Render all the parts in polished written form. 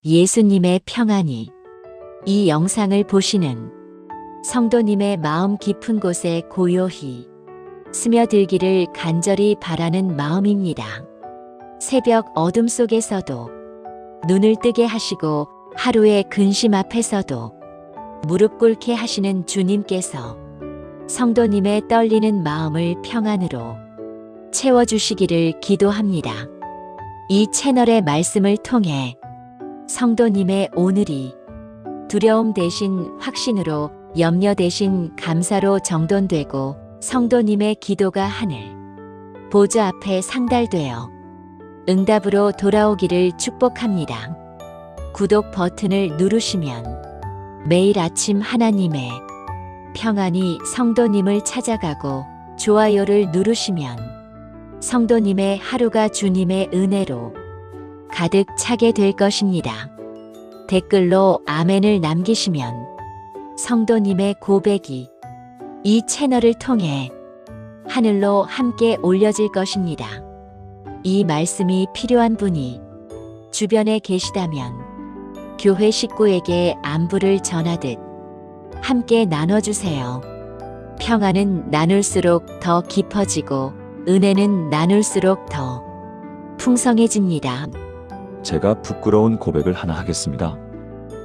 예수님의 평안이 이 영상을 보시는 성도님의 마음 깊은 곳에 고요히 스며들기를 간절히 바라는 마음입니다. 새벽 어둠 속에서도 눈을 뜨게 하시고 하루의 근심 앞에서도 무릎 꿇게 하시는 주님께서 성도님의 떨리는 마음을 평안으로 채워주시기를 기도합니다. 이 채널의 말씀을 통해 성도님의 오늘이 두려움 대신 확신으로, 염려 대신 감사로 정돈되고 성도님의 기도가 하늘 보좌 앞에 상달되어 응답으로 돌아오기를 축복합니다. 구독 버튼을 누르시면 매일 아침 하나님의 평안이 성도님을 찾아가고, 좋아요를 누르시면 성도님의 하루가 주님의 은혜로 가득 차게 될 것입니다. 댓글로 아멘을 남기시면 성도님의 고백이 이 채널을 통해 하늘로 함께 올려질 것입니다. 이 말씀이 필요한 분이 주변에 계시다면 교회 식구에게 안부를 전하듯 함께 나눠주세요. 평안은 나눌수록 더 깊어지고 은혜는 나눌수록 더 풍성해집니다. 제가 부끄러운 고백을 하나 하겠습니다.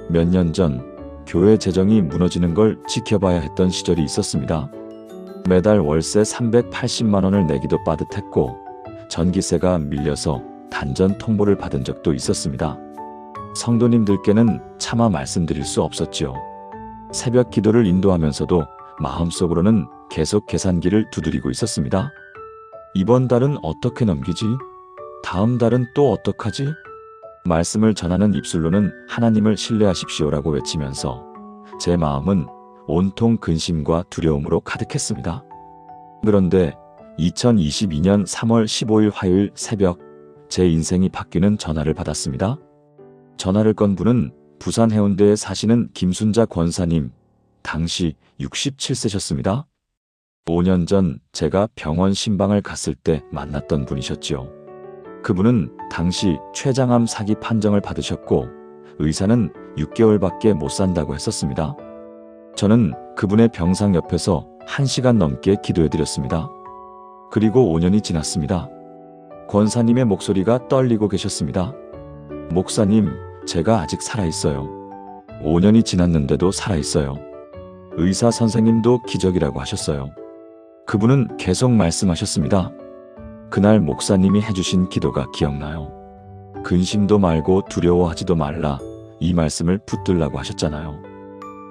몇 년 전 교회 재정이 무너지는 걸 지켜봐야 했던 시절이 있었습니다. 매달 월세 380만 원을 내기도 빠듯했고 전기세가 밀려서 단전 통보를 받은 적도 있었습니다. 성도님들께는 차마 말씀드릴 수 없었지요. 새벽 기도를 인도하면서도 마음속으로는 계속 계산기를 두드리고 있었습니다. 이번 달은 어떻게 넘기지? 다음 달은 또 어떡하지? 말씀을 전하는 입술로는 하나님을 신뢰하십시오라고 외치면서 제 마음은 온통 근심과 두려움으로 가득했습니다. 그런데 2022년 3월 15일 화요일 새벽 제 인생이 바뀌는 전화를 받았습니다. 전화를 건 분은 부산 해운대에 사시는 김순자 권사님, 당시 67세셨습니다. 5년 전 제가 병원 신방을 갔을 때 만났던 분이셨지요. 그분은 당시 췌장암 사기 판정을 받으셨고 의사는 6개월밖에 못 산다고 했었습니다. 저는 그분의 병상 옆에서 1시간 넘게 기도해드렸습니다. 그리고 5년이 지났습니다. 권사님의 목소리가 떨리고 계셨습니다. 목사님, 제가 아직 살아있어요. 5년이 지났는데도 살아있어요. 의사 선생님도 기적이라고 하셨어요. 그분은 계속 말씀하셨습니다. 그날 목사님이 해주신 기도가 기억나요. 근심도 말고 두려워하지도 말라, 이 말씀을 붙들라고 하셨잖아요.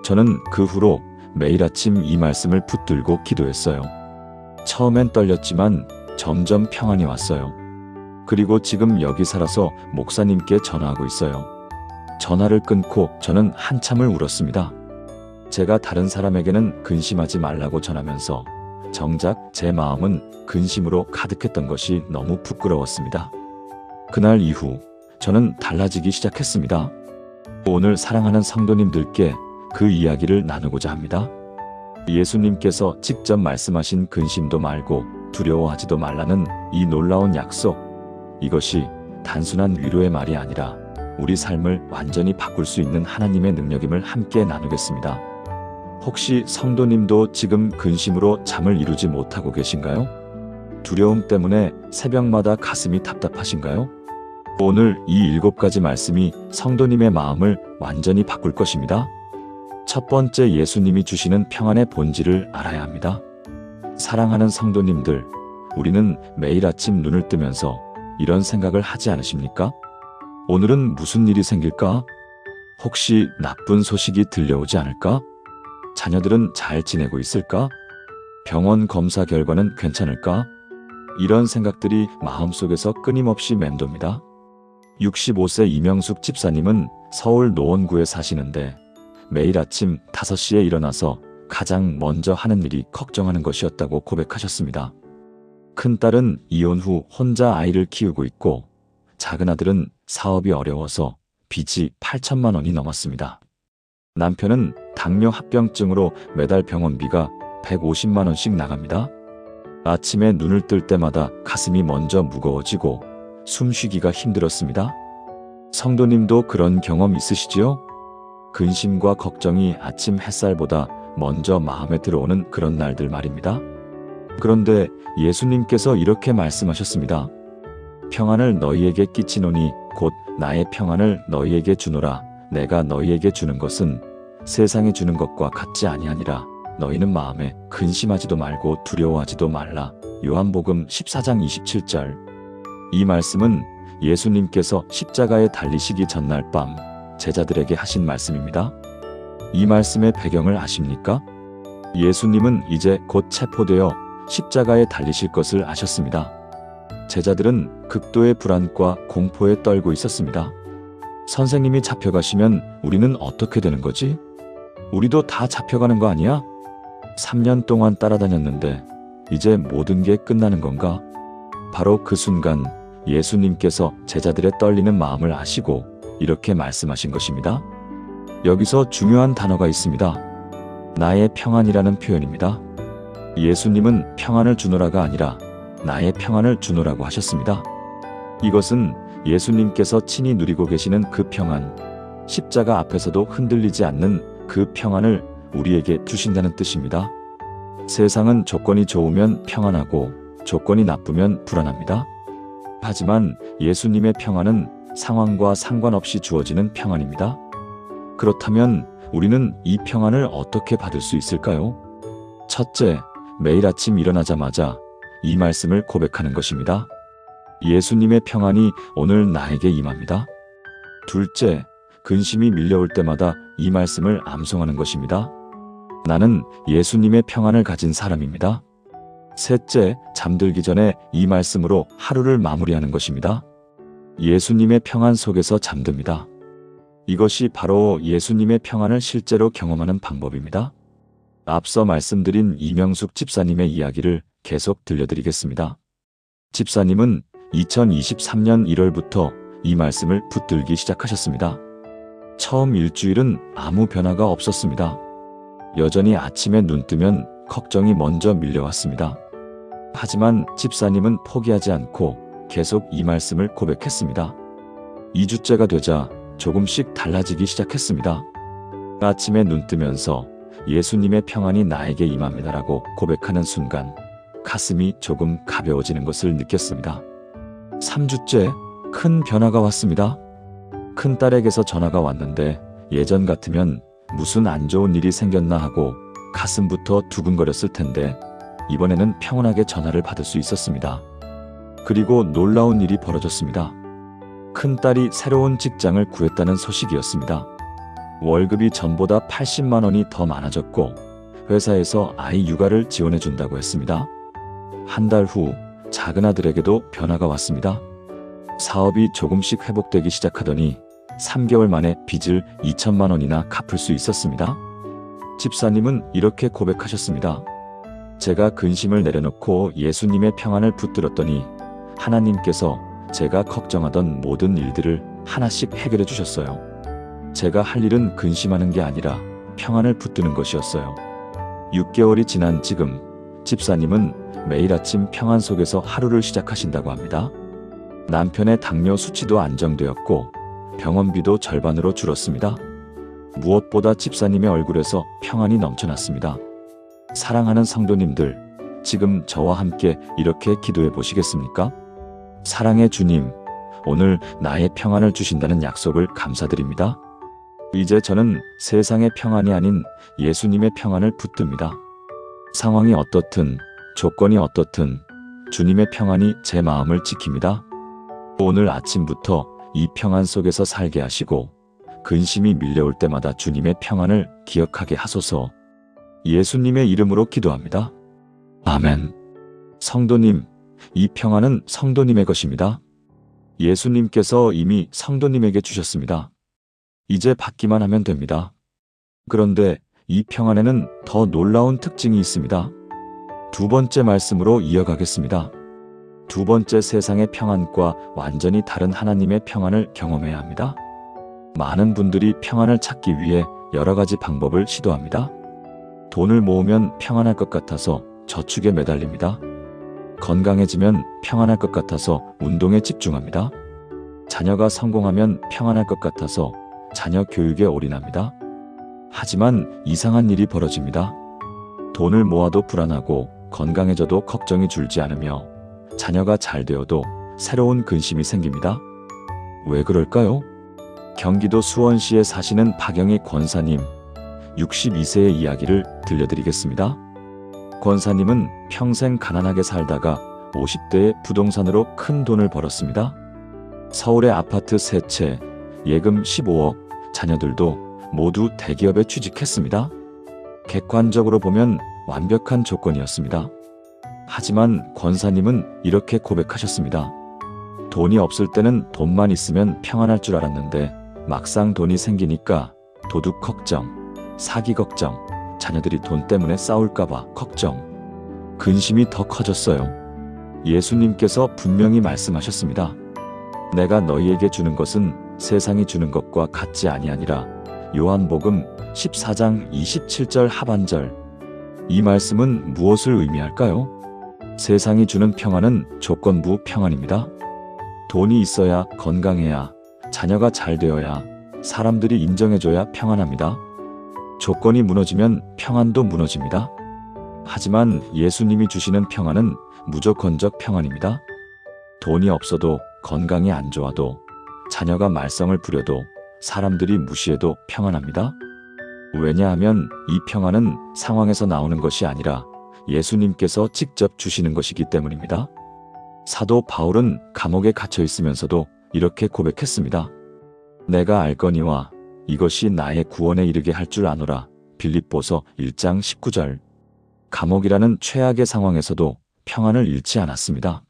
저는 그 후로 매일 아침 이 말씀을 붙들고 기도했어요. 처음엔 떨렸지만 점점 평안이 왔어요. 그리고 지금 여기 살아서 목사님께 전화하고 있어요. 전화를 끊고 저는 한참을 울었습니다. 제가 다른 사람에게는 근심하지 말라고 전하면서 정작 제 마음은 근심으로 가득했던 것이 너무 부끄러웠습니다. 그날 이후 저는 달라지기 시작했습니다. 오늘 사랑하는 성도님들께 그 이야기를 나누고자 합니다. 예수님께서 직접 말씀하신 근심도 말고 두려워하지도 말라는 이 놀라운 약속, 이것이 단순한 위로의 말이 아니라 우리 삶을 완전히 바꿀 수 있는 하나님의 능력임을 함께 나누겠습니다. 혹시 성도님도 지금 근심으로 잠을 이루지 못하고 계신가요? 두려움 때문에 새벽마다 가슴이 답답하신가요? 오늘 이 7가지 말씀이 성도님의 마음을 완전히 바꿀 것입니다. 첫 번째, 예수님이 주시는 평안의 본질을 알아야 합니다. 사랑하는 성도님들, 우리는 매일 아침 눈을 뜨면서 이런 생각을 하지 않으십니까? 오늘은 무슨 일이 생길까? 혹시 나쁜 소식이 들려오지 않을까? 자녀들은 잘 지내고 있을까? 병원 검사 결과는 괜찮을까? 이런 생각들이 마음속에서 끊임없이 맴돕니다. 65세 이명숙 집사님은 서울 노원구에 사시는데 매일 아침 5시에 일어나서 가장 먼저 하는 일이 걱정하는 것이었다고 고백하셨습니다. 큰딸은 이혼 후 혼자 아이를 키우고 있고 작은 아들은 사업이 어려워서 빚이 8천만 원이 넘었습니다. 남편은 당뇨 합병증으로 매달 병원비가 150만 원씩 나갑니다. 아침에 눈을 뜰 때마다 가슴이 먼저 무거워지고 숨쉬기가 힘들었습니다. 성도님도 그런 경험 있으시지요? 근심과 걱정이 아침 햇살보다 먼저 마음에 들어오는 그런 날들 말입니다. 그런데 예수님께서 이렇게 말씀하셨습니다. 평안을 너희에게 끼치노니 곧 나의 평안을 너희에게 주노라. 내가 너희에게 주는 것은 세상이 주는 것과 같지 아니하니라. 너희는 마음에 근심하지도 말고 두려워하지도 말라. 요한복음 14장 27절. 이 말씀은 예수님께서 십자가에 달리시기 전날 밤 제자들에게 하신 말씀입니다. 이 말씀의 배경을 아십니까? 예수님은 이제 곧 체포되어 십자가에 달리실 것을 아셨습니다. 제자들은 극도의 불안과 공포에 떨고 있었습니다. 선생님이 잡혀가시면 우리는 어떻게 되는 거지? 우리도 다 잡혀가는 거 아니야? 3년 동안 따라다녔는데 이제 모든 게 끝나는 건가? 바로 그 순간 예수님께서 제자들의 떨리는 마음을 아시고 이렇게 말씀하신 것입니다. 여기서 중요한 단어가 있습니다. 나의 평안이라는 표현입니다. 예수님은 평안을 주노라가 아니라 나의 평안을 주노라고 하셨습니다. 이것은 예수님께서 친히 누리고 계시는 그 평안, 십자가 앞에서도 흔들리지 않는 그 평안을 우리에게 주신다는 뜻입니다. 세상은 조건이 좋으면 평안하고 조건이 나쁘면 불안합니다. 하지만 예수님의 평안은 상황과 상관없이 주어지는 평안입니다. 그렇다면 우리는 이 평안을 어떻게 받을 수 있을까요? 첫째, 매일 아침 일어나자마자 이 말씀을 고백하는 것입니다. 예수님의 평안이 오늘 나에게 임합니다. 둘째, 근심이 밀려올 때마다 이 말씀을 암송하는 것입니다. 나는 예수님의 평안을 가진 사람입니다. 셋째, 잠들기 전에 이 말씀으로 하루를 마무리하는 것입니다. 예수님의 평안 속에서 잠듭니다. 이것이 바로 예수님의 평안을 실제로 경험하는 방법입니다. 앞서 말씀드린 이명숙 집사님의 이야기를 계속 들려드리겠습니다. 집사님은 2023년 1월부터 이 말씀을 붙들기 시작하셨습니다. 처음 일주일은 아무 변화가 없었습니다. 여전히 아침에 눈 뜨면 걱정이 먼저 밀려왔습니다. 하지만 집사님은 포기하지 않고 계속 이 말씀을 고백했습니다. 2주째가 되자 조금씩 달라지기 시작했습니다. 아침에 눈 뜨면서 예수님의 평안이 나에게 임합니다라고 고백하는 순간 가슴이 조금 가벼워지는 것을 느꼈습니다. 3주째 큰 변화가 왔습니다. 큰딸에게서 전화가 왔는데 예전 같으면 무슨 안 좋은 일이 생겼나 하고 가슴부터 두근거렸을 텐데 이번에는 평온하게 전화를 받을 수 있었습니다. 그리고 놀라운 일이 벌어졌습니다. 큰딸이 새로운 직장을 구했다는 소식이었습니다. 월급이 전보다 80만 원이 더 많아졌고 회사에서 아이 육아를 지원해준다고 했습니다. 한 달 후 작은 아들에게도 변화가 왔습니다. 사업이 조금씩 회복되기 시작하더니 3개월 만에 빚을 2천만 원이나 갚을 수 있었습니다. 집사님은 이렇게 고백하셨습니다. 제가 근심을 내려놓고 예수님의 평안을 붙들었더니 하나님께서 제가 걱정하던 모든 일들을 하나씩 해결해 주셨어요. 제가 할 일은 근심하는 게 아니라 평안을 붙드는 것이었어요. 6개월이 지난 지금 집사님은 매일 아침 평안 속에서 하루를 시작하신다고 합니다. 남편의 당뇨 수치도 안정되었고 병원비도 절반으로 줄었습니다. 무엇보다 집사님의 얼굴에서 평안이 넘쳐났습니다. 사랑하는 성도님들, 지금 저와 함께 이렇게 기도해 보시겠습니까? 사랑의 주님, 오늘 나의 평안을 주신다는 약속을 감사드립니다. 이제 저는 세상의 평안이 아닌 예수님의 평안을 붙듭니다. 상황이 어떻든 조건이 어떻든 주님의 평안이 제 마음을 지킵니다. 오늘 아침부터 이 평안 속에서 살게 하시고 근심이 밀려올 때마다 주님의 평안을 기억하게 하소서. 예수님의 이름으로 기도합니다. 아멘. 성도님, 이 평안은 성도님의 것입니다. 예수님께서 이미 성도님에게 주셨습니다. 이제 받기만 하면 됩니다. 그런데 이 평안에는 더 놀라운 특징이 있습니다. 두 번째 말씀으로 이어가겠습니다. 두 번째, 세상의 평안과 완전히 다른 하나님의 평안을 경험해야 합니다. 많은 분들이 평안을 찾기 위해 여러 가지 방법을 시도합니다. 돈을 모으면 평안할 것 같아서 저축에 매달립니다. 건강해지면 평안할 것 같아서 운동에 집중합니다. 자녀가 성공하면 평안할 것 같아서 자녀 교육에 올인합니다. 하지만 이상한 일이 벌어집니다. 돈을 모아도 불안하고 건강해져도 걱정이 줄지 않으며 자녀가 잘 되어도 새로운 근심이 생깁니다. 왜 그럴까요? 경기도 수원시에 사시는 박영희 권사님 62세의 이야기를 들려드리겠습니다. 권사님은 평생 가난하게 살다가 50대에 부동산으로 큰 돈을 벌었습니다. 서울의 아파트 3채, 예금 15억, 자녀들도 모두 대기업에 취직했습니다. 객관적으로 보면 완벽한 조건이었습니다. 하지만 권사님은 이렇게 고백하셨습니다. 돈이 없을 때는 돈만 있으면 평안할 줄 알았는데 막상 돈이 생기니까 도둑 걱정, 사기 걱정, 자녀들이 돈 때문에 싸울까봐 걱정, 근심이 더 커졌어요. 예수님께서 분명히 말씀하셨습니다. 내가 너희에게 주는 것은 세상이 주는 것과 같지 아니하니라. 요한복음 14장 27절 하반절. 이 말씀은 무엇을 의미할까요? 세상이 주는 평안은 조건부 평안입니다. 돈이 있어야, 건강해야, 자녀가 잘 되어야, 사람들이 인정해줘야 평안합니다. 조건이 무너지면 평안도 무너집니다. 하지만 예수님이 주시는 평안은 무조건적 평안입니다. 돈이 없어도, 건강이 안 좋아도, 자녀가 말썽을 부려도, 사람들이 무시해도 평안합니다. 왜냐하면 이 평안은 상황에서 나오는 것이 아니라 예수님께서 직접 주시는 것이기 때문입니다. 사도 바울은 감옥에 갇혀 있으면서도 이렇게 고백했습니다. 내가 알거니와 이것이 나의 구원에 이르게 할 줄 아노라. 빌립보서 1장 19절. 감옥이라는 최악의 상황에서도 평안을 잃지 않았습니다.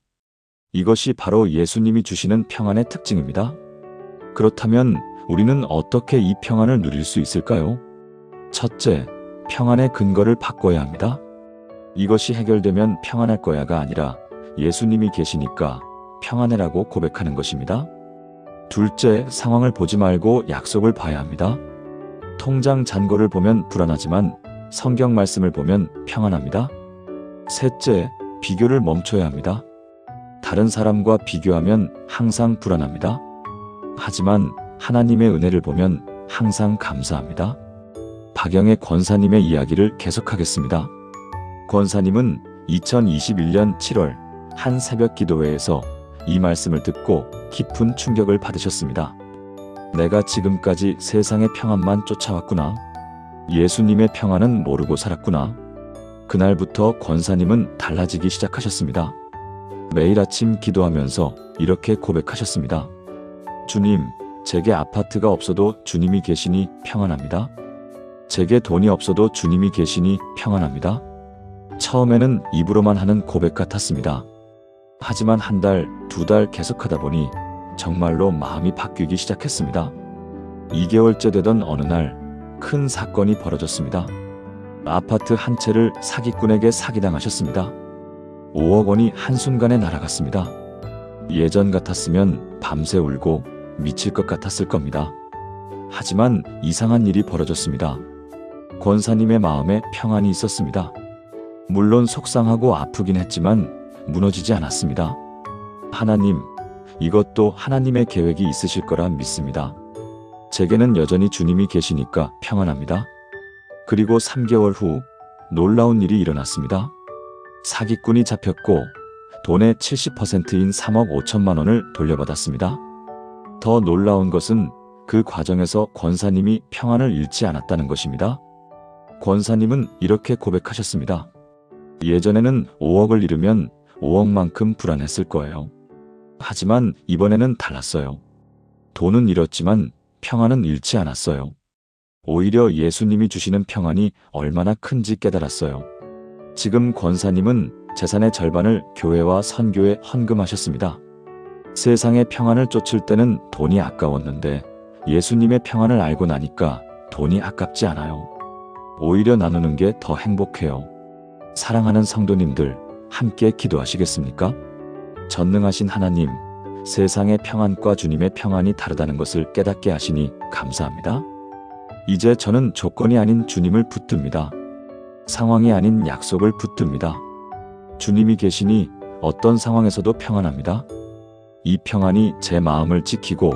이것이 바로 예수님이 주시는 평안의 특징입니다. 그렇다면 우리는 어떻게 이 평안을 누릴 수 있을까요? 첫째, 평안의 근거를 바꿔야 합니다. 이것이 해결되면 평안할 거야가 아니라 예수님이 계시니까 평안해라고 고백하는 것입니다. 둘째, 상황을 보지 말고 약속을 봐야 합니다. 통장 잔고를 보면 불안하지만 성경 말씀을 보면 평안합니다. 셋째, 비교를 멈춰야 합니다. 다른 사람과 비교하면 항상 불안합니다. 하지만 하나님의 은혜를 보면 항상 감사합니다. 박영애 권사님의 이야기를 계속하겠습니다. 권사님은 2021년 7월 한 새벽 기도회에서 이 말씀을 듣고 깊은 충격을 받으셨습니다. 내가 지금까지 세상의 평안만 쫓아왔구나. 예수님의 평안은 모르고 살았구나. 그날부터 권사님은 달라지기 시작하셨습니다. 매일 아침 기도하면서 이렇게 고백하셨습니다. 주님, 제게 아파트가 없어도 주님이 계시니 평안합니다. 제게 돈이 없어도 주님이 계시니 평안합니다. 처음에는 입으로만 하는 고백 같았습니다. 하지만 한 달, 두 달 계속하다 보니 정말로 마음이 바뀌기 시작했습니다. 2개월째 되던 어느 날 큰 사건이 벌어졌습니다. 아파트 한 채를 사기꾼에게 사기당하셨습니다. 5억 원이 한순간에 날아갔습니다. 예전 같았으면 밤새 울고 미칠 것 같았을 겁니다. 하지만 이상한 일이 벌어졌습니다. 권사님의 마음에 평안이 있었습니다. 물론 속상하고 아프긴 했지만 무너지지 않았습니다. 하나님, 이것도 하나님의 계획이 있으실 거라 믿습니다. 제게는 여전히 주님이 계시니까 평안합니다. 그리고 3개월 후 놀라운 일이 일어났습니다. 사기꾼이 잡혔고 돈의 70%인 3억 5천만 원을 돌려받았습니다. 더 놀라운 것은 그 과정에서 권사님이 평안을 잃지 않았다는 것입니다. 권사님은 이렇게 고백하셨습니다. 예전에는 5억을 잃으면 5억만큼 불안했을 거예요. 하지만 이번에는 달랐어요. 돈은 잃었지만 평안은 잃지 않았어요. 오히려 예수님이 주시는 평안이 얼마나 큰지 깨달았어요. 지금 권사님은 재산의 절반을 교회와 선교에 헌금하셨습니다. 세상의 평안을 쫓을 때는 돈이 아까웠는데 예수님의 평안을 알고 나니까 돈이 아깝지 않아요. 오히려 나누는 게 더 행복해요. 사랑하는 성도님들, 함께 기도하시겠습니까? 전능하신 하나님, 세상의 평안과 주님의 평안이 다르다는 것을 깨닫게 하시니 감사합니다. 이제 저는 조건이 아닌 주님을 붙듭니다. 상황이 아닌 약속을 붙듭니다. 주님이 계시니 어떤 상황에서도 평안합니다. 이 평안이 제 마음을 지키고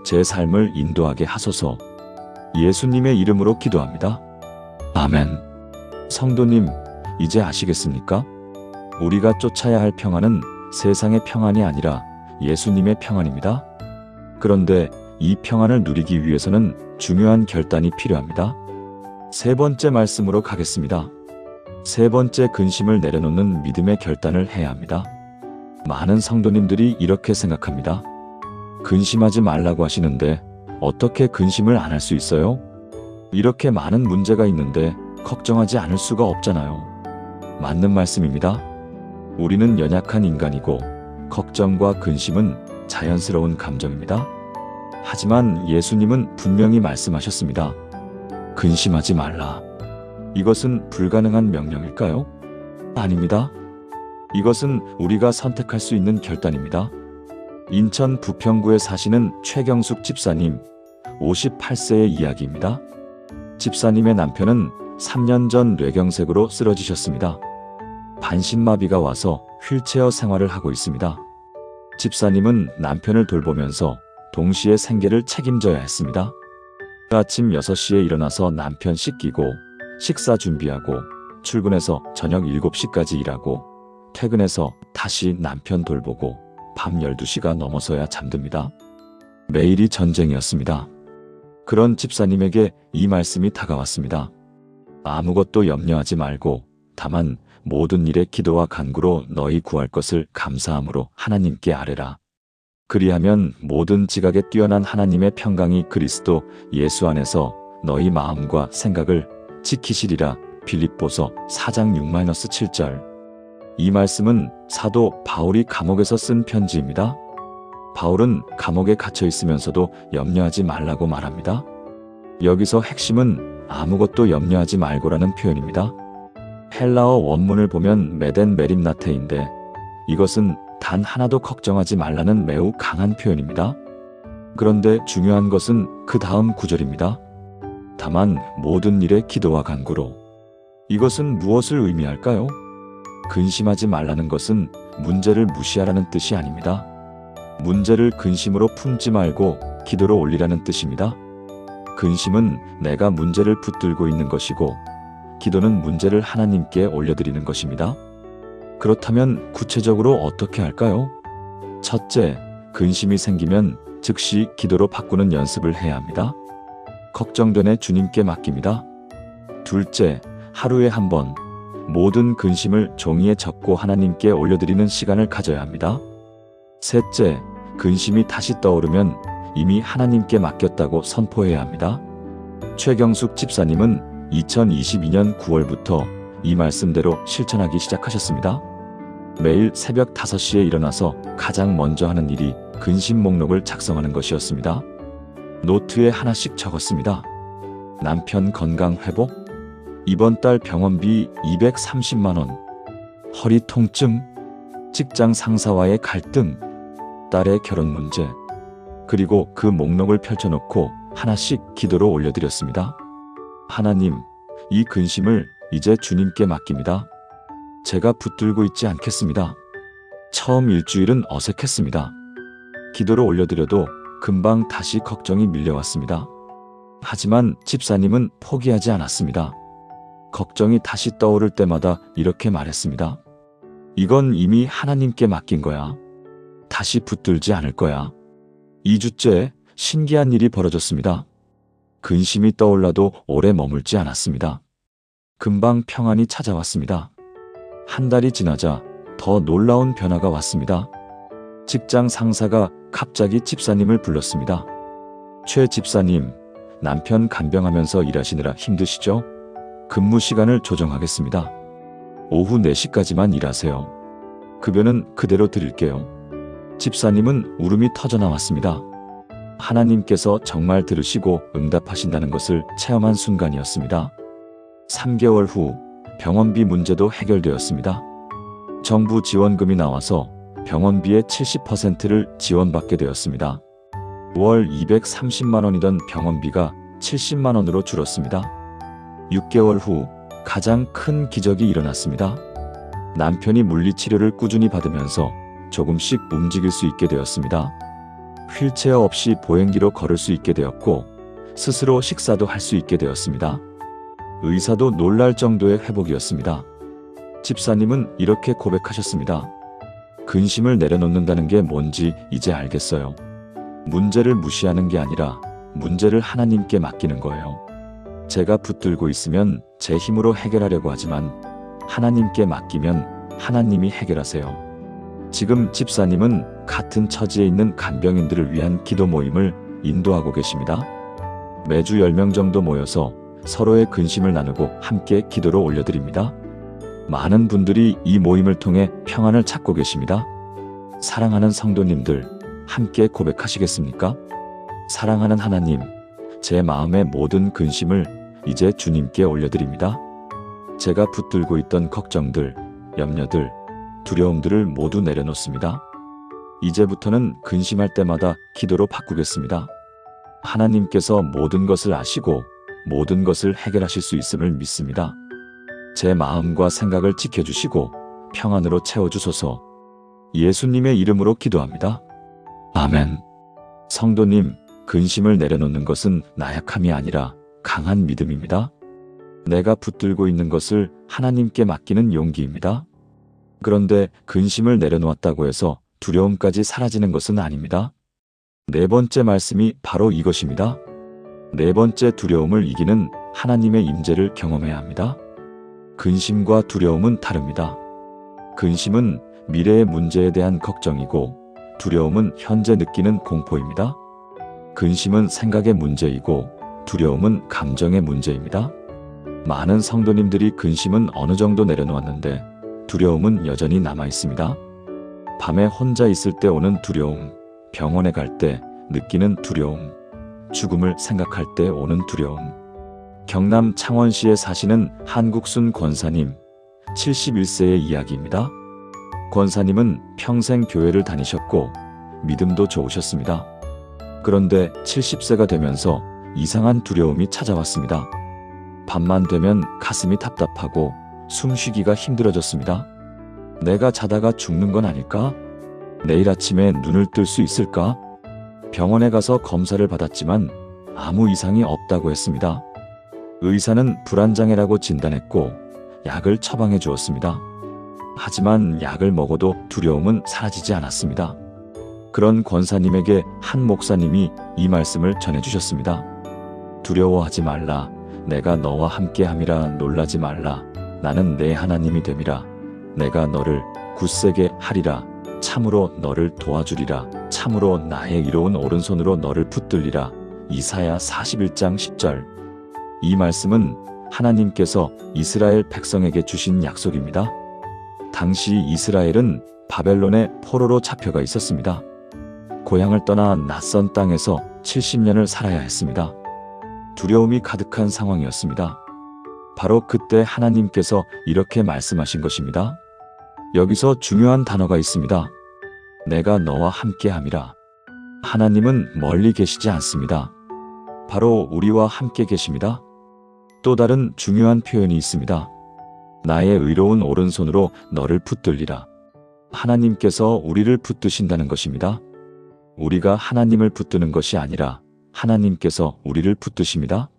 제 삶을 인도하게 하소서. 예수님의 이름으로 기도합니다. 아멘. 성도님, 이제 아시겠습니까? 우리가 쫓아야 할 평안은 세상의 평안이 아니라 예수님의 평안입니다. 그런데 이 평안을 누리기 위해서는 중요한 결단이 필요합니다. 세 번째 말씀으로 가겠습니다. 세 번째, 근심을 내려놓는 믿음의 결단을 해야 합니다. 많은 성도님들이 이렇게 생각합니다. 근심하지 말라고 하시는데 어떻게 근심을 안 할 수 있어요? 이렇게 많은 문제가 있는데 걱정하지 않을 수가 없잖아요. 맞는 말씀입니다. 우리는 연약한 인간이고 걱정과 근심은 자연스러운 감정입니다. 하지만 예수님은 분명히 말씀하셨습니다. 근심하지 말라. 이것은 불가능한 명령일까요? 아닙니다. 이것은 우리가 선택할 수 있는 결단입니다. 인천 부평구에 사시는 최경숙 집사님, 58세의 이야기입니다. 집사님의 남편은 3년 전 뇌경색으로 쓰러지셨습니다. 반신마비가 와서 휠체어 생활을 하고 있습니다. 집사님은 남편을 돌보면서 동시에 생계를 책임져야 했습니다. 아침 6시에 일어나서 남편 씻기고 식사 준비하고 출근해서 저녁 7시까지 일하고 퇴근해서 다시 남편 돌보고 밤 12시가 넘어서야 잠듭니다. 매일이 전쟁이었습니다. 그런 집사님에게 이 말씀이 다가왔습니다. 아무것도 염려하지 말고 다만 모든 일에 기도와 간구로 너희 구할 것을 감사함으로 하나님께 아뢰라. 그리하면 모든 지각에 뛰어난 하나님의 평강이 그리스도 예수 안에서 너희 마음과 생각을 지키시리라. 빌립보서 4장 6-7절. 이 말씀은 사도 바울이 감옥에서 쓴 편지입니다. 바울은 감옥에 갇혀 있으면서도 염려하지 말라고 말합니다. 여기서 핵심은 아무것도 염려하지 말고라는 표현입니다. 헬라어 원문을 보면 메덴 메림나테인데 이것은 단 하나도 걱정하지 말라는 매우 강한 표현입니다. 그런데 중요한 것은 그 다음 구절입니다. 다만 모든 일에 기도와 간구로. 이것은 무엇을 의미할까요? 근심하지 말라는 것은 문제를 무시하라는 뜻이 아닙니다. 문제를 근심으로 품지 말고 기도로 올리라는 뜻입니다. 근심은 내가 문제를 붙들고 있는 것이고 기도는 문제를 하나님께 올려드리는 것입니다. 그렇다면 구체적으로 어떻게 할까요? 첫째, 근심이 생기면 즉시 기도로 바꾸는 연습을 해야 합니다. 걱정되네 주님께 맡깁니다. 둘째, 하루에 한 번 모든 근심을 종이에 적고 하나님께 올려드리는 시간을 가져야 합니다. 셋째, 근심이 다시 떠오르면 이미 하나님께 맡겼다고 선포해야 합니다. 최경숙 집사님은 2022년 9월부터 이 말씀대로 실천하기 시작하셨습니다. 매일 새벽 5시에 일어나서 가장 먼저 하는 일이 근심 목록을 작성하는 것이었습니다. 노트에 하나씩 적었습니다. 남편 건강 회복, 이번 달 병원비 230만 원, 허리 통증, 직장 상사와의 갈등, 딸의 결혼 문제, 그리고 그 목록을 펼쳐놓고 하나씩 기도로 올려드렸습니다. 하나님, 이 근심을 이제 주님께 맡깁니다. 제가 붙들고 있지 않겠습니다. 처음 일주일은 어색했습니다. 기도로 올려드려도 금방 다시 걱정이 밀려왔습니다. 하지만 집사님은 포기하지 않았습니다. 걱정이 다시 떠오를 때마다 이렇게 말했습니다. 이건 이미 하나님께 맡긴 거야. 다시 붙들지 않을 거야. 2주째 신기한 일이 벌어졌습니다. 근심이 떠올라도 오래 머물지 않았습니다. 금방 평안이 찾아왔습니다. 한 달이 지나자 더 놀라운 변화가 왔습니다. 직장 상사가 갑자기 집사님을 불렀습니다. 최 집사님, 남편 간병하면서 일하시느라 힘드시죠? 근무 시간을 조정하겠습니다. 오후 4시까지만 일하세요. 급여는 그대로 드릴게요. 집사님은 울음이 터져나왔습니다. 하나님께서 정말 들으시고 응답하신다는 것을 체험한 순간이었습니다. 3개월 후 병원비 문제도 해결되었습니다. 정부 지원금이 나와서 병원비의 70%를 지원받게 되었습니다. 월 230만 원이던 병원비가 70만 원으로 줄었습니다. 6개월 후 가장 큰 기적이 일어났습니다. 남편이 물리치료를 꾸준히 받으면서 조금씩 움직일 수 있게 되었습니다. 휠체어 없이 보행기로 걸을 수 있게 되었고 스스로 식사도 할 수 있게 되었습니다. 의사도 놀랄 정도의 회복이었습니다. 집사님은 이렇게 고백하셨습니다. 근심을 내려놓는다는 게 뭔지 이제 알겠어요. 문제를 무시하는 게 아니라 문제를 하나님께 맡기는 거예요. 제가 붙들고 있으면 제 힘으로 해결하려고 하지만 하나님께 맡기면 하나님이 해결하세요. 지금 집사님은 같은 처지에 있는 간병인들을 위한 기도 모임을 인도하고 계십니다. 매주 10명 정도 모여서 서로의 근심을 나누고 함께 기도로 올려드립니다. 많은 분들이 이 모임을 통해 평안을 찾고 계십니다. 사랑하는 성도님들, 함께 고백하시겠습니까? 사랑하는 하나님, 제 마음의 모든 근심을 이제 주님께 올려드립니다. 제가 붙들고 있던 걱정들, 염려들, 두려움들을 모두 내려놓습니다. 이제부터는 근심할 때마다 기도로 바꾸겠습니다. 하나님께서 모든 것을 아시고 모든 것을 해결하실 수 있음을 믿습니다. 제 마음과 생각을 지켜주시고 평안으로 채워주소서. 예수님의 이름으로 기도합니다. 아멘. 성도님, 근심을 내려놓는 것은 나약함이 아니라 강한 믿음입니다. 내가 붙들고 있는 것을 하나님께 맡기는 용기입니다. 그런데 근심을 내려놓았다고 해서 두려움까지 사라지는 것은 아닙니다. 네 번째 말씀이 바로 이것입니다. 네 번째 두려움을 이기는 하나님의 임재를 경험해야 합니다. 근심과 두려움은 다릅니다. 근심은 미래의 문제에 대한 걱정이고 두려움은 현재 느끼는 공포입니다. 근심은 생각의 문제이고 두려움은 감정의 문제입니다. 많은 성도님들이 근심은 어느 정도 내려놓았는데 두려움은 여전히 남아 있습니다. 밤에 혼자 있을 때 오는 두려움, 병원에 갈 때 느끼는 두려움, 죽음을 생각할 때 오는 두려움. 경남 창원시에 사시는 한국순 권사님, 71세의 이야기입니다. 권사님은 평생 교회를 다니셨고 믿음도 좋으셨습니다. 그런데 70세가 되면서 이상한 두려움이 찾아왔습니다. 밤만 되면 가슴이 답답하고 숨쉬기가 힘들어졌습니다. 내가 자다가 죽는 건 아닐까? 내일 아침에 눈을 뜰 수 있을까? 병원에 가서 검사를 받았지만 아무 이상이 없다고 했습니다. 의사는 불안장애라고 진단했고 약을 처방해 주었습니다. 하지만 약을 먹어도 두려움은 사라지지 않았습니다. 그런 권사님에게 한 목사님이 이 말씀을 전해주셨습니다. 두려워하지 말라. 내가 너와 함께함이라. 놀라지 말라. 나는 내 하나님이 됨이라. 내가 너를 굳세게 하리라. 참으로 너를 도와주리라. 참으로 나의 이로운 오른손으로 너를 붙들리라. 이사야 41장 10절. 이 말씀은 하나님께서 이스라엘 백성에게 주신 약속입니다. 당시 이스라엘은 바벨론의 포로로 잡혀가 있었습니다. 고향을 떠나 낯선 땅에서 70년을 살아야 했습니다. 두려움이 가득한 상황이었습니다. 바로 그때 하나님께서 이렇게 말씀하신 것입니다. 여기서 중요한 단어가 있습니다. 내가 너와 함께함이라. 하나님은 멀리 계시지 않습니다. 바로 우리와 함께 계십니다. 또 다른 중요한 표현이 있습니다. 나의 의로운 오른손으로 너를 붙들리라. 하나님께서 우리를 붙드신다는 것입니다. 우리가 하나님을 붙드는 것이 아니라 하나님께서 우리를 붙드십니다.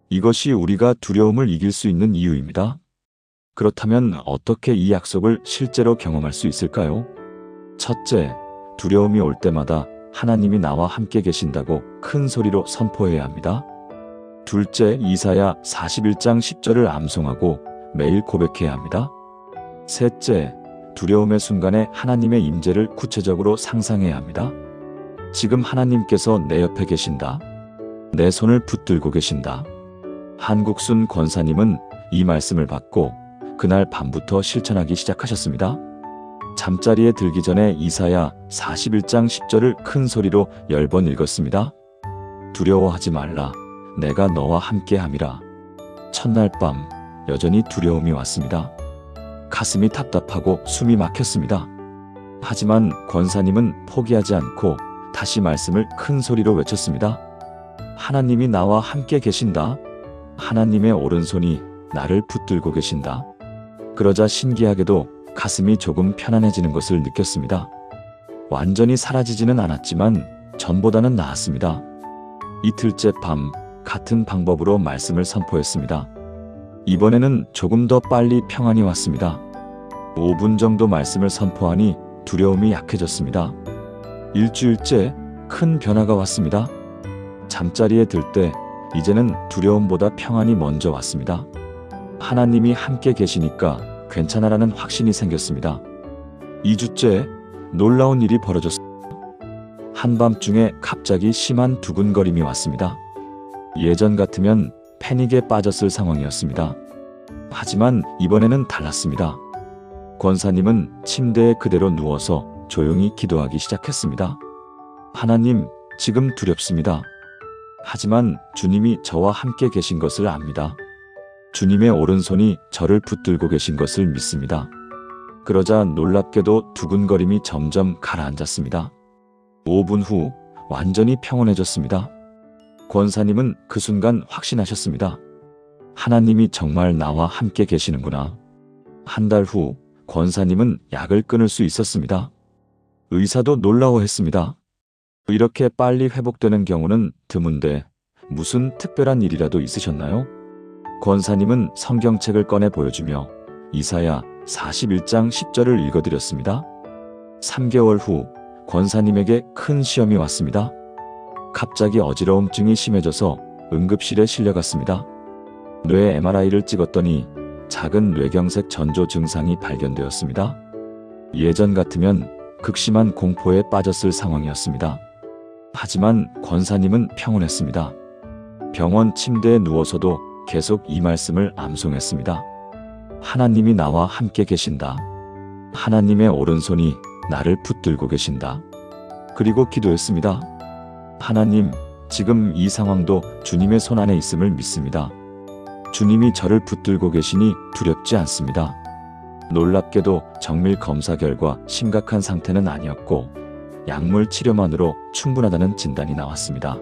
이것이 우리가 두려움을 이길 수 있는 이유입니다. 그렇다면 어떻게 이 약속을 실제로 경험할 수 있을까요? 첫째, 두려움이 올 때마다 하나님이 나와 함께 계신다고 큰 소리로 선포해야 합니다. 둘째, 이사야 41장 10절을 암송하고 매일 고백해야 합니다. 셋째, 두려움의 순간에 하나님의 임재를 구체적으로 상상해야 합니다. 지금 하나님께서 내 옆에 계신다. 내 손을 붙들고 계신다. 한국순 권사님은 이 말씀을 받고 그날 밤부터 실천하기 시작하셨습니다. 잠자리에 들기 전에 이사야 41장 10절을 큰 소리로 10번 읽었습니다. 두려워하지 말라. 내가 너와 함께함이라. 첫날 밤 여전히 두려움이 왔습니다. 가슴이 답답하고 숨이 막혔습니다. 하지만 권사님은 포기하지 않고 다시 말씀을 큰 소리로 외쳤습니다. 하나님이 나와 함께 계신다. 하나님의 오른손이 나를 붙들고 계신다. 그러자 신기하게도 가슴이 조금 편안해지는 것을 느꼈습니다. 완전히 사라지지는 않았지만 전보다는 나았습니다. 이틀째 밤 같은 방법으로 말씀을 선포했습니다. 이번에는 조금 더 빨리 평안이 왔습니다. 5분 정도 말씀을 선포하니 두려움이 약해졌습니다. 일주일째 큰 변화가 왔습니다. 잠자리에 들 때 이제는 두려움보다 평안이 먼저 왔습니다. 하나님이 함께 계시니까 괜찮아라는 확신이 생겼습니다. 2주째 놀라운 일이 벌어졌습니다. 한밤중에 갑자기 심한 두근거림이 왔습니다. 예전 같으면 패닉에 빠졌을 상황이었습니다. 하지만 이번에는 달랐습니다. 권사님은 침대에 그대로 누워서 조용히 기도하기 시작했습니다. 하나님, 지금 두렵습니다. 하지만 주님이 저와 함께 계신 것을 압니다. 주님의 오른손이 저를 붙들고 계신 것을 믿습니다. 그러자 놀랍게도 두근거림이 점점 가라앉았습니다. 5분 후 완전히 평온해졌습니다. 권사님은 그 순간 확신하셨습니다. 하나님이 정말 나와 함께 계시는구나. 한 달 후 권사님은 약을 끊을 수 있었습니다. 의사도 놀라워했습니다. 이렇게 빨리 회복되는 경우는 드문데 무슨 특별한 일이라도 있으셨나요? 권사님은 성경책을 꺼내 보여주며 이사야 41장 10절을 읽어드렸습니다. 3개월 후 권사님에게 큰 시험이 왔습니다. 갑자기 어지러움증이 심해져서 응급실에 실려갔습니다. 뇌 MRI를 찍었더니 작은 뇌경색 전조 증상이 발견되었습니다. 예전 같으면 극심한 공포에 빠졌을 상황이었습니다. 하지만 권사님은 평온했습니다. 병원 침대에 누워서도 계속 이 말씀을 암송했습니다. 하나님이 나와 함께 계신다. 하나님의 오른손이 나를 붙들고 계신다. 그리고 기도했습니다. 하나님, 지금 이 상황도 주님의 손 안에 있음을 믿습니다. 주님이 저를 붙들고 계시니 두렵지 않습니다. 놀랍게도 정밀 검사 결과 심각한 상태는 아니었고 약물 치료만으로 충분하다는 진단이 나왔습니다.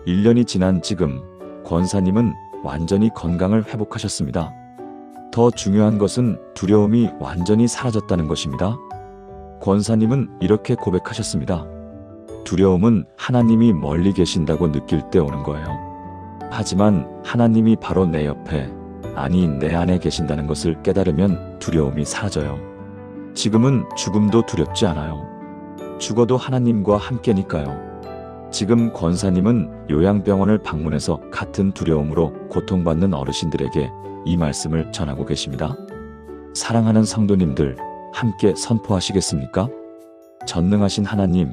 1년이 지난 지금 권사님은 완전히 건강을 회복하셨습니다. 더 중요한 것은 두려움이 완전히 사라졌다는 것입니다. 권사님은 이렇게 고백하셨습니다. 두려움은 하나님이 멀리 계신다고 느낄 때 오는 거예요. 하지만 하나님이 바로 내 옆에, 아니 내 안에 계신다는 것을 깨달으면 두려움이 사라져요. 지금은 죽음도 두렵지 않아요. 죽어도 하나님과 함께니까요. 지금 권사님은 요양병원을 방문해서 같은 두려움으로 고통받는 어르신들에게 이 말씀을 전하고 계십니다. 사랑하는 성도님들, 함께 선포하시겠습니까? 전능하신 하나님,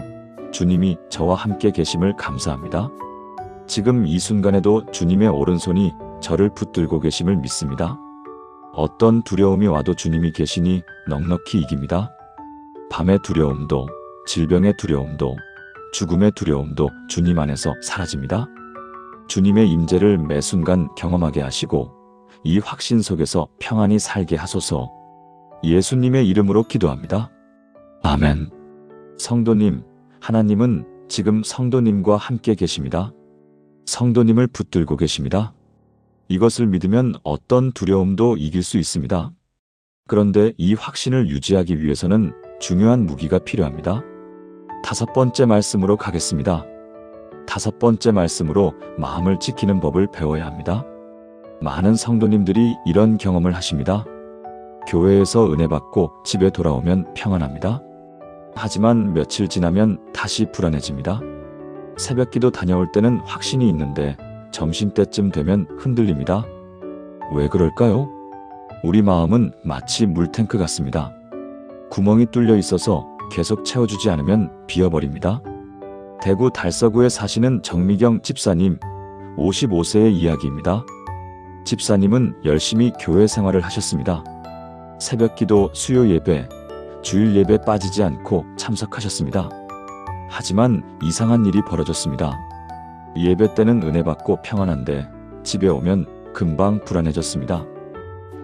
주님이 저와 함께 계심을 감사합니다. 지금 이 순간에도 주님의 오른손이 저를 붙들고 계심을 믿습니다. 어떤 두려움이 와도 주님이 계시니 넉넉히 이깁니다. 밤의 두려움도, 질병의 두려움도, 죽음의 두려움도 주님 안에서 사라집니다. 주님의 임재를 매 순간 경험하게 하시고 이 확신 속에서 평안히 살게 하소서. 예수님의 이름으로 기도합니다. 아멘. 성도님, 하나님은 지금 성도님과 함께 계십니다. 성도님을 붙들고 계십니다. 이것을 믿으면 어떤 두려움도 이길 수 있습니다. 그런데 이 확신을 유지하기 위해서는 중요한 무기가 필요합니다. 5번째 말씀으로 가겠습니다. 5번째 말씀으로 마음을 지키는 법을 배워야 합니다. 많은 성도님들이 이런 경험을 하십니다. 교회에서 은혜 받고 집에 돌아오면 평안합니다. 하지만 며칠 지나면 다시 불안해집니다. 새벽기도 다녀올 때는 확신이 있는데 점심때쯤 되면 흔들립니다. 왜 그럴까요? 우리 마음은 마치 물탱크 같습니다. 구멍이 뚫려 있어서 계속 채워주지 않으면 비어버립니다. 대구 달서구에 사시는 정미경 집사님, 55세의 이야기입니다. 집사님은 열심히 교회 생활을 하셨습니다. 새벽기도, 수요 예배, 주일 예배 빠지지 않고 참석하셨습니다. 하지만 이상한 일이 벌어졌습니다. 예배 때는 은혜 받고 평안한데 집에 오면 금방 불안해졌습니다.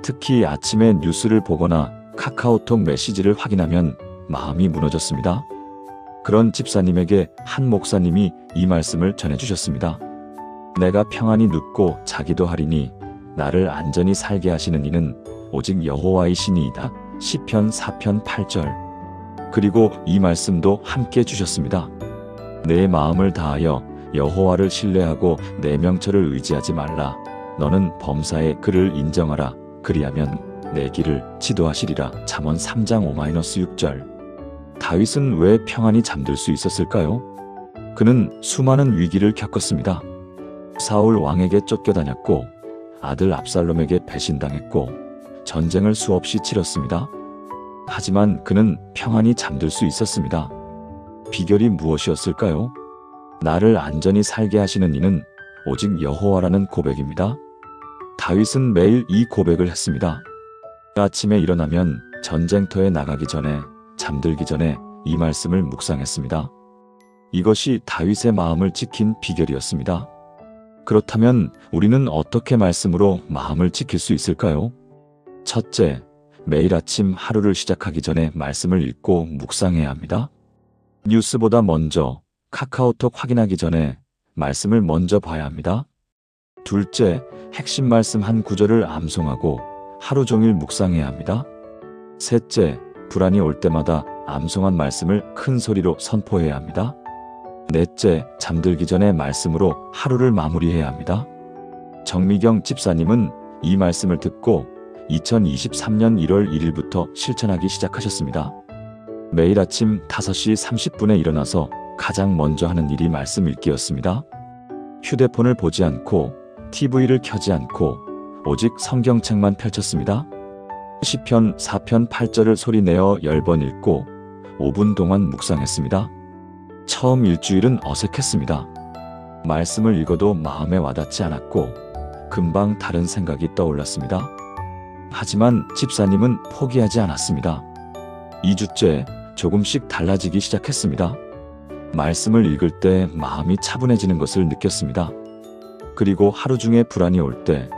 특히 아침에 뉴스를 보거나 카카오톡 메시지를 확인하면 마음이 무너졌습니다. 그런 집사님에게 한 목사님이 이 말씀을 전해주셨습니다. 내가 평안히 눕고 자기도 하리니 나를 안전히 살게 하시는 이는 오직 여호와이시니이다. 시편 4편 8절. 그리고 이 말씀도 함께 주셨습니다. 내 마음을 다하여 여호와를 신뢰하고 내 명철을 의지하지 말라. 너는 범사의 그를 인정하라. 그리하면 내 길을 지도하시리라. 잠언 3장 5-6절. 다윗은 왜 평안히 잠들 수 있었을까요? 그는 수많은 위기를 겪었습니다. 사울 왕에게 쫓겨다녔고 아들 압살롬에게 배신당했고 전쟁을 수없이 치렀습니다. 하지만 그는 평안히 잠들 수 있었습니다. 비결이 무엇이었을까요? 나를 안전히 살게 하시는 이는 오직 여호와라는 고백입니다. 다윗은 매일 이 고백을 했습니다. 아침에 일어나면 전쟁터에 나가기 전에, 잠들기 전에 이 말씀을 묵상했습니다. 이것이 다윗의 마음을 지킨 비결이었습니다. 그렇다면 우리는 어떻게 말씀으로 마음을 지킬 수 있을까요? 첫째, 매일 아침 하루를 시작하기 전에 말씀을 읽고 묵상해야 합니다. 뉴스보다 먼저 카카오톡 확인하기 전에 말씀을 먼저 봐야 합니다. 둘째, 핵심 말씀 한 구절을 암송하고 하루 종일 묵상해야 합니다. 셋째, 불안이 올 때마다 암송한 말씀을 큰 소리로 선포해야 합니다. 넷째, 잠들기 전에 말씀으로 하루를 마무리해야 합니다. 정미경 집사님은 이 말씀을 듣고 2023년 1월 1일부터 실천하기 시작하셨습니다. 매일 아침 5시 30분에 일어나서 가장 먼저 하는 일이 말씀 읽기였습니다. 휴대폰을 보지 않고 TV를 켜지 않고 오직 성경책만 펼쳤습니다. 시편 4편 8절을 소리내어 10번 읽고 5분 동안 묵상했습니다. 처음 일주일은 어색했습니다. 말씀을 읽어도 마음에 와닿지 않았고 금방 다른 생각이 떠올랐습니다. 하지만 집사님은 포기하지 않았습니다. 2주째 조금씩 달라지기 시작했습니다. 말씀을 읽을 때 마음이 차분해지는 것을 느꼈습니다. 그리고 하루 중에 불안이 올 때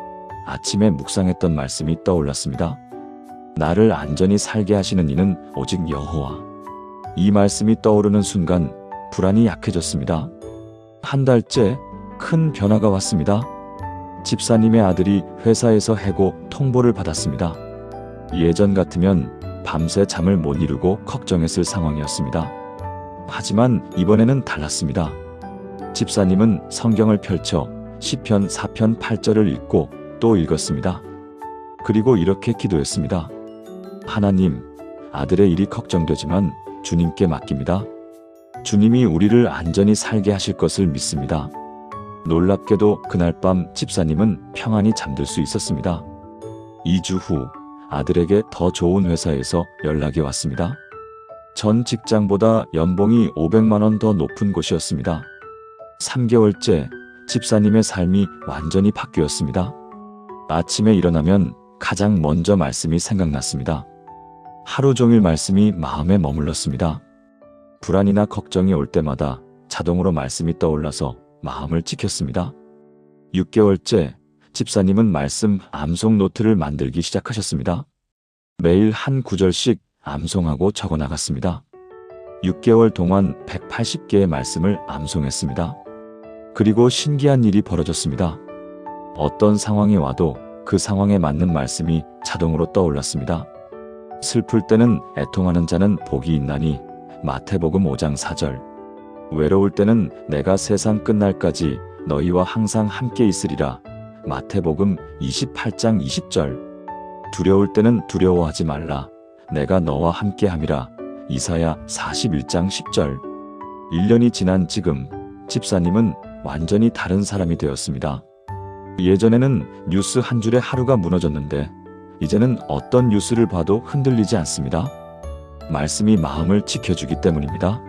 아침에 묵상했던 말씀이 떠올랐습니다. 나를 안전히 살게 하시는 이는 오직 여호와. 이 말씀이 떠오르는 순간 불안이 약해졌습니다. 한 달째 큰 변화가 왔습니다. 집사님의 아들이 회사에서 해고 통보를 받았습니다. 예전 같으면 밤새 잠을 못 이루고 걱정했을 상황이었습니다. 하지만 이번에는 달랐습니다. 집사님은 성경을 펼쳐 시편 4편 8절을 읽고 또 읽었습니다. 그리고 이렇게 기도했습니다. 하나님, 아들의 일이 걱정되지만 주님께 맡깁니다. 주님이 우리를 안전히 살게 하실 것을 믿습니다. 놀랍게도 그날 밤 집사님은 평안히 잠들 수 있었습니다. 2주 후 아들에게 더 좋은 회사에서 연락이 왔습니다. 전 직장보다 연봉이 500만 원 더 높은 곳이었습니다. 3개월째 집사님의 삶이 완전히 바뀌었습니다. 아침에 일어나면 가장 먼저 말씀이 생각났습니다. 하루 종일 말씀이 마음에 머물렀습니다. 불안이나 걱정이 올 때마다 자동으로 말씀이 떠올라서 마음을 지켰습니다. 6개월째 집사님은 말씀 암송 노트를 만들기 시작하셨습니다. 매일 한 구절씩 암송하고 적어 나갔습니다. 6개월 동안 180개의 말씀을 암송했습니다. 그리고 신기한 일이 벌어졌습니다. 어떤 상황이 와도 그 상황에 맞는 말씀이 자동으로 떠올랐습니다. 슬플 때는 애통하는 자는 복이 있나니 마태복음 5장 4절. 외로울 때는 내가 세상 끝날까지 너희와 항상 함께 있으리라. 마태복음 28장 20절. 두려울 때는 두려워하지 말라. 내가 너와 함께 함이라. 이사야 41장 10절. 1년이 지난 지금 집사님은 완전히 다른 사람이 되었습니다. 예전에는 뉴스 한 줄에 하루가 무너졌는데 이제는 어떤 뉴스를 봐도 흔들리지 않습니다. 말씀이 마음을 지켜주기 때문입니다.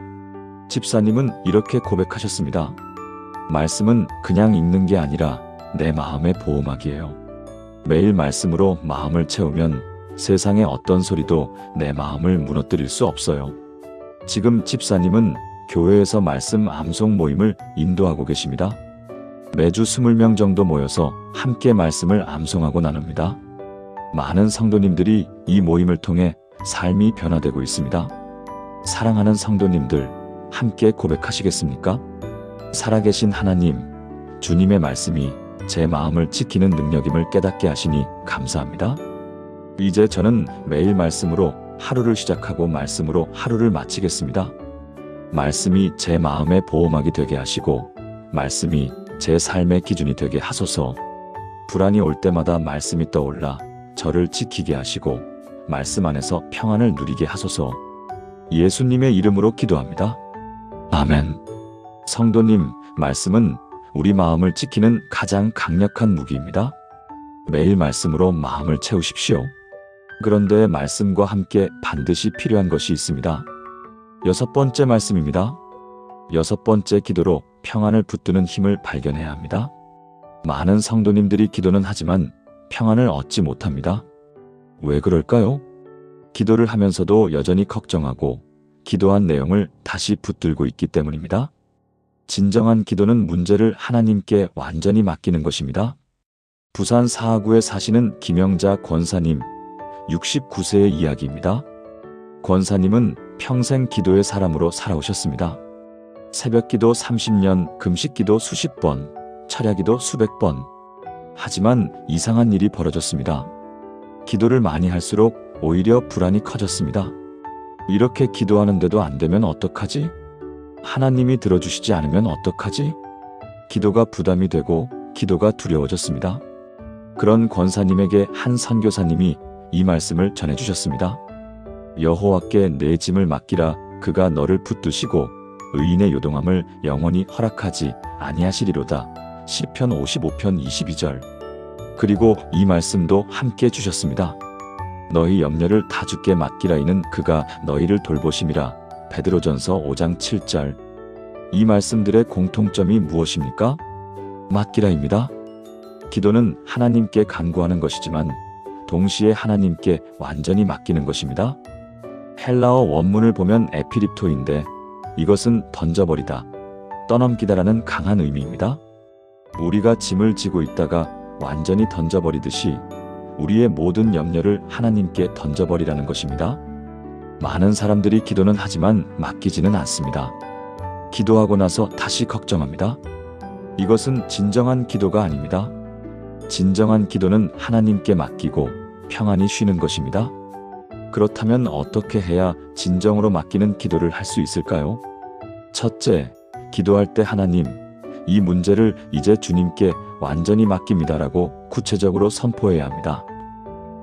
집사님은 이렇게 고백하셨습니다. 말씀은 그냥 읽는 게 아니라 내 마음의 보호막이에요. 매일 말씀으로 마음을 채우면 세상의 어떤 소리도 내 마음을 무너뜨릴 수 없어요. 지금 집사님은 교회에서 말씀 암송 모임을 인도하고 계십니다. 매주 20명 정도 모여서 함께 말씀을 암송하고 나눕니다. 많은 성도님들이 이 모임을 통해 삶이 변화되고 있습니다. 사랑하는 성도님들, 함께 고백하시겠습니까? 살아계신 하나님, 주님의 말씀이 제 마음을 지키는 능력임을 깨닫게 하시니 감사합니다. 이제 저는 매일 말씀으로 하루를 시작하고 말씀으로 하루를 마치겠습니다. 말씀이 제 마음의 보호막이 되게 하시고 말씀이 제 삶의 기준이 되게 하소서. 불안이 올 때마다 말씀이 떠올라 저를 지키게 하시고 말씀 안에서 평안을 누리게 하소서. 예수님의 이름으로 기도합니다. 아멘. 성도님, 말씀은 우리 마음을 지키는 가장 강력한 무기입니다. 매일 말씀으로 마음을 채우십시오. 그런데 말씀과 함께 반드시 필요한 것이 있습니다. 6번째 말씀입니다. 6번째 기도로 평안을 붙드는 힘을 발견해야 합니다. 많은 성도님들이 기도는 하지만 평안을 얻지 못합니다. 왜 그럴까요? 기도를 하면서도 여전히 걱정하고 기도한 내용을 다시 붙들고 있기 때문입니다. 진정한 기도는 문제를 하나님께 완전히 맡기는 것입니다. 부산 사하구에 사시는 김영자 권사님, 69세의 이야기입니다. 권사님은 평생 기도의 사람으로 살아오셨습니다. 새벽기도 30년, 금식기도 수십 번, 철야기도 수백 번. 하지만 이상한 일이 벌어졌습니다. 기도를 많이 할수록 오히려 불안이 커졌습니다. 이렇게 기도하는데도 안 되면 어떡하지? 하나님이 들어주시지 않으면 어떡하지? 기도가 부담이 되고 기도가 두려워졌습니다. 그런 권사님에게 한 선교사님이 이 말씀을 전해주셨습니다. 여호와께 내 짐을 맡기라. 그가 너를 붙드시고 의인의 요동함을 영원히 허락하지 아니하시리로다. 시편 55편 22절. 그리고 이 말씀도 함께 주셨습니다. 너희 염려를 다 주께 맡기라. 이는 그가 너희를 돌보심이라. 베드로전서 5장 7절. 이 말씀들의 공통점이 무엇입니까? 맡기라입니다. 기도는 하나님께 간구하는 것이지만 동시에 하나님께 완전히 맡기는 것입니다. 헬라어 원문을 보면 에피립토인데 이것은 던져버리다, 떠넘기다라는 강한 의미입니다. 우리가 짐을 지고 있다가 완전히 던져버리듯이 우리의 모든 염려를 하나님께 던져버리라는 것입니다. 많은 사람들이 기도는 하지만 맡기지는 않습니다. 기도하고 나서 다시 걱정합니다. 이것은 진정한 기도가 아닙니다. 진정한 기도는 하나님께 맡기고 평안히 쉬는 것입니다. 그렇다면 어떻게 해야 진정으로 맡기는 기도를 할 수 있을까요? 첫째, 기도할 때 하나님, 이 문제를 이제 주님께 완전히 맡깁니다라고 구체적으로 선포해야 합니다.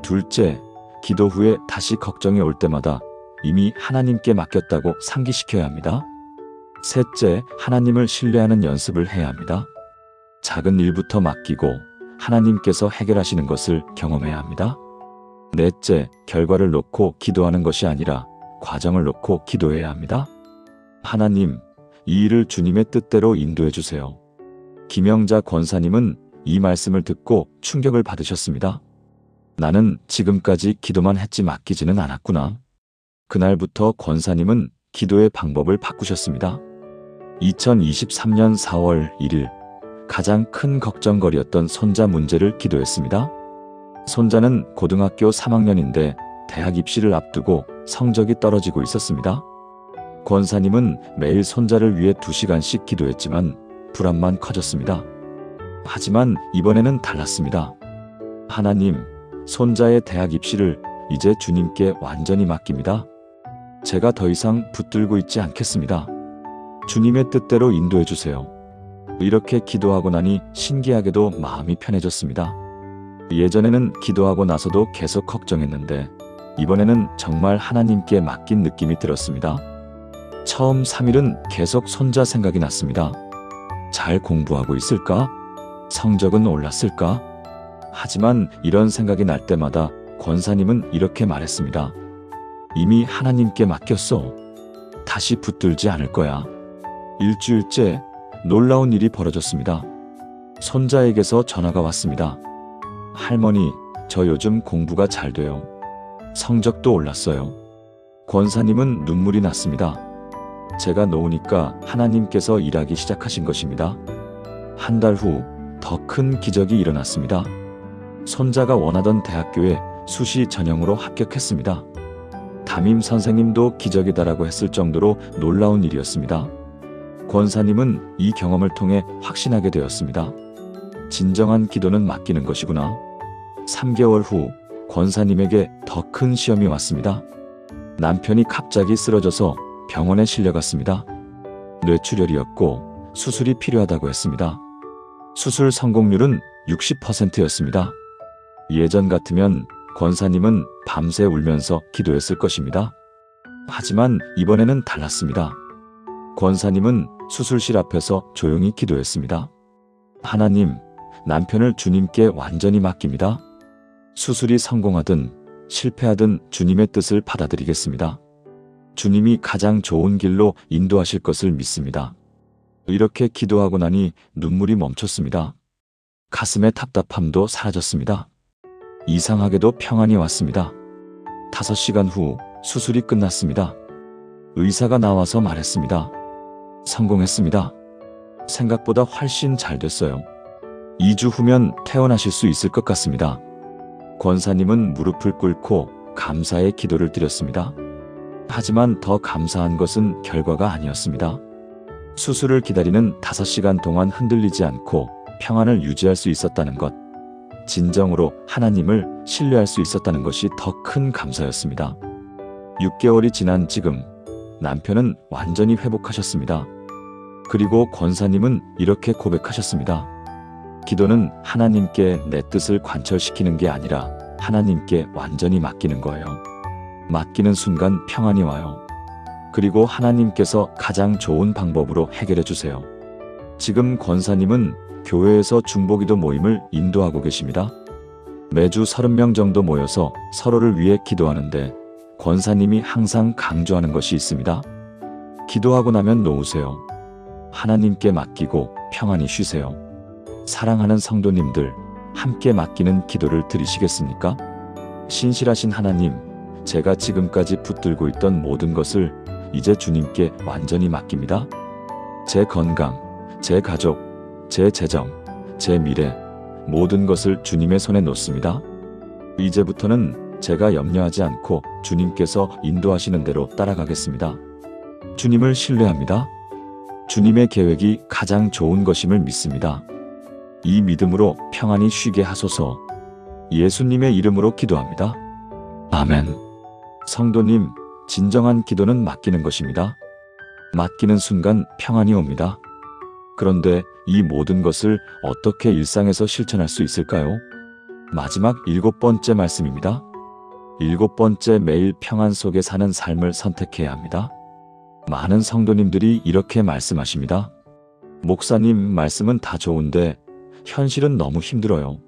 둘째, 기도 후에 다시 걱정이 올 때마다 이미 하나님께 맡겼다고 상기시켜야 합니다. 셋째, 하나님을 신뢰하는 연습을 해야 합니다. 작은 일부터 맡기고 하나님께서 해결하시는 것을 경험해야 합니다. 넷째, 결과를 놓고 기도하는 것이 아니라 과정을 놓고 기도해야 합니다. 하나님, 이 일을 주님의 뜻대로 인도해 주세요. 김영자 권사님은 이 말씀을 듣고 충격을 받으셨습니다. 나는 지금까지 기도만 했지 맡기지는 않았구나. 그날부터 권사님은 기도의 방법을 바꾸셨습니다. 2023년 4월 1일, 가장 큰 걱정거리였던 손자 문제를 기도했습니다. 손자는 고등학교 3학년인데 대학 입시를 앞두고 성적이 떨어지고 있었습니다. 권사님은 매일 손자를 위해 2시간씩 기도했지만 불안만 커졌습니다. 하지만 이번에는 달랐습니다. 하나님, 손자의 대학 입시를 이제 주님께 완전히 맡깁니다. 제가 더 이상 붙들고 있지 않겠습니다. 주님의 뜻대로 인도해 주세요. 이렇게 기도하고 나니 신기하게도 마음이 편해졌습니다. 예전에는 기도하고 나서도 계속 걱정했는데 이번에는 정말 하나님께 맡긴 느낌이 들었습니다. 처음 3일은 계속 손자 생각이 났습니다. 잘 공부하고 있을까? 성적은 올랐을까? 하지만 이런 생각이 날 때마다 권사님은 이렇게 말했습니다. 이미 하나님께 맡겼어. 다시 붙들지 않을 거야. 일주일째 놀라운 일이 벌어졌습니다. 손자에게서 전화가 왔습니다. 할머니, 저 요즘 공부가 잘 돼요. 성적도 올랐어요. 권사님은 눈물이 났습니다. 제가 놓으니까 하나님께서 일하기 시작하신 것입니다. 한 달 후 더 큰 기적이 일어났습니다. 손자가 원하던 대학교에 수시 전형으로 합격했습니다. 담임 선생님도 기적이다라고 했을 정도로 놀라운 일이었습니다. 권사님은 이 경험을 통해 확신하게 되었습니다. 진정한 기도는 맡기는 것이구나. 3개월 후 권사님에게 더 큰 시험이 왔습니다. 남편이 갑자기 쓰러져서 병원에 실려갔습니다. 뇌출혈이었고 수술이 필요하다고 했습니다. 수술 성공률은 60%였습니다. 예전 같으면 권사님은 밤새 울면서 기도했을 것입니다. 하지만 이번에는 달랐습니다. 권사님은 수술실 앞에서 조용히 기도했습니다. 하나님, 남편을 주님께 완전히 맡깁니다. 수술이 성공하든 실패하든 주님의 뜻을 받아들이겠습니다. 주님이 가장 좋은 길로 인도하실 것을 믿습니다. 이렇게 기도하고 나니 눈물이 멈췄습니다. 가슴의 답답함도 사라졌습니다. 이상하게도 평안이 왔습니다. 5시간 후 수술이 끝났습니다. 의사가 나와서 말했습니다. 성공했습니다. 생각보다 훨씬 잘 됐어요. 2주 후면 퇴원하실 수 있을 것 같습니다. 권사님은 무릎을 꿇고 감사의 기도를 드렸습니다. 하지만 더 감사한 것은 결과가 아니었습니다. 수술을 기다리는 5시간 동안 흔들리지 않고 평안을 유지할 수 있었다는 것, 진정으로 하나님을 신뢰할 수 있었다는 것이 더 큰 감사였습니다. 6개월이 지난 지금 남편은 완전히 회복하셨습니다. 그리고 권사님은 이렇게 고백하셨습니다. 기도는 하나님께 내 뜻을 관철시키는 게 아니라 하나님께 완전히 맡기는 거예요. 맡기는 순간 평안이 와요. 그리고 하나님께서 가장 좋은 방법으로 해결해 주세요. 지금 권사님은 교회에서 중보기도 모임을 인도하고 계십니다. 매주 30명 정도 모여서 서로를 위해 기도하는데 권사님이 항상 강조하는 것이 있습니다. 기도하고 나면 놓으세요. 하나님께 맡기고 평안히 쉬세요. 사랑하는 성도님들, 함께 맡기는 기도를 드리시겠습니까? 신실하신 하나님, 제가 지금까지 붙들고 있던 모든 것을 이제 주님께 완전히 맡깁니다. 제 건강, 제 가족, 제 재정, 제 미래, 모든 것을 주님의 손에 놓습니다. 이제부터는 제가 염려하지 않고 주님께서 인도하시는 대로 따라가겠습니다. 주님을 신뢰합니다. 주님의 계획이 가장 좋은 것임을 믿습니다. 이 믿음으로 평안히 쉬게 하소서. 예수님의 이름으로 기도합니다. 아멘. 성도님, 진정한 기도는 맡기는 것입니다. 맡기는 순간 평안이 옵니다. 그런데 이 모든 것을 어떻게 일상에서 실천할 수 있을까요? 마지막 7번째 말씀입니다. 7번째, 매일 평안 속에 사는 삶을 선택해야 합니다. 많은 성도님들이 이렇게 말씀하십니다. 목사님, 말씀은 다 좋은데 현실은 너무 힘들어요.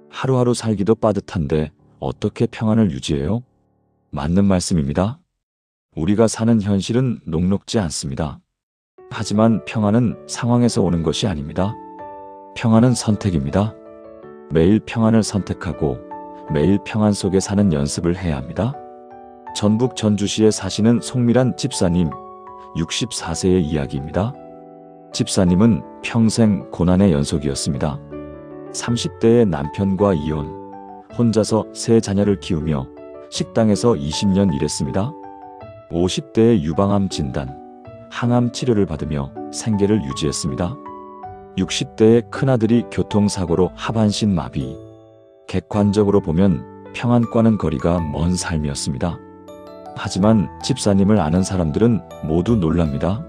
하루하루 살기도 빠듯한데 어떻게 평안을 유지해요? 맞는 말씀입니다. 우리가 사는 현실은 녹록지 않습니다. 하지만 평안은 상황에서 오는 것이 아닙니다. 평안은 선택입니다. 매일 평안을 선택하고 매일 평안 속에 사는 연습을 해야 합니다. 전북 전주시에 사시는 송미란 집사님, 64세의 이야기입니다. 집사님은 평생 고난의 연속이었습니다. 30대의 남편과 이혼, 혼자서 3자녀를 키우며 식당에서 20년 일했습니다. 50대의 유방암 진단, 항암 치료를 받으며 생계를 유지했습니다. 60대의 큰아들이 교통사고로 하반신 마비, 객관적으로 보면 평안과는 거리가 먼 삶이었습니다. 하지만 집사님을 아는 사람들은 모두 놀랍니다.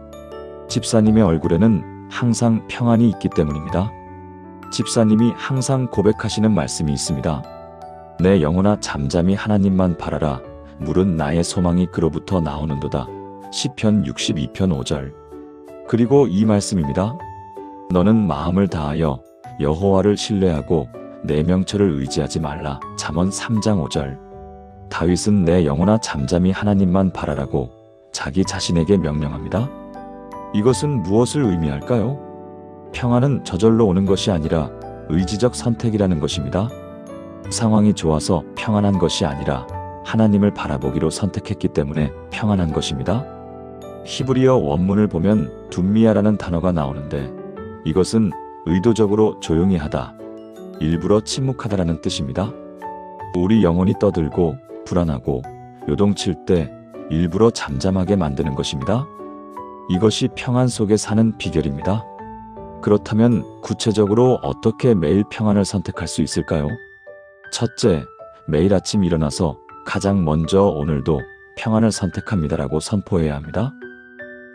집사님의 얼굴에는 항상 평안이 있기 때문입니다. 집사님이 항상 고백하시는 말씀이 있습니다. 내 영혼아, 잠잠히 하나님만 바라라. 물은 나의 소망이 그로부터 나오는도다. 시편 62편 5절. 그리고 이 말씀입니다. 너는 마음을 다하여 여호와를 신뢰하고 내 명철을 의지하지 말라. 잠언 3장 5절. 다윗은 내 영혼아, 잠잠히 하나님만 바라라고 자기 자신에게 명령합니다. 이것은 무엇을 의미할까요? 평안은 저절로 오는 것이 아니라 의지적 선택이라는 것입니다. 상황이 좋아서 평안한 것이 아니라 하나님을 바라보기로 선택했기 때문에 평안한 것입니다. 히브리어 원문을 보면 둠미야라는 단어가 나오는데 이것은 의도적으로 조용히 하다, 일부러 침묵하다라는 뜻입니다. 우리 영혼이 떠들고 불안하고 요동칠 때 일부러 잠잠하게 만드는 것입니다. 이것이 평안 속에 사는 비결입니다. 그렇다면 구체적으로 어떻게 매일 평안을 선택할 수 있을까요? 첫째, 매일 아침 일어나서 가장 먼저 오늘도 평안을 선택합니다라고 선포해야 합니다.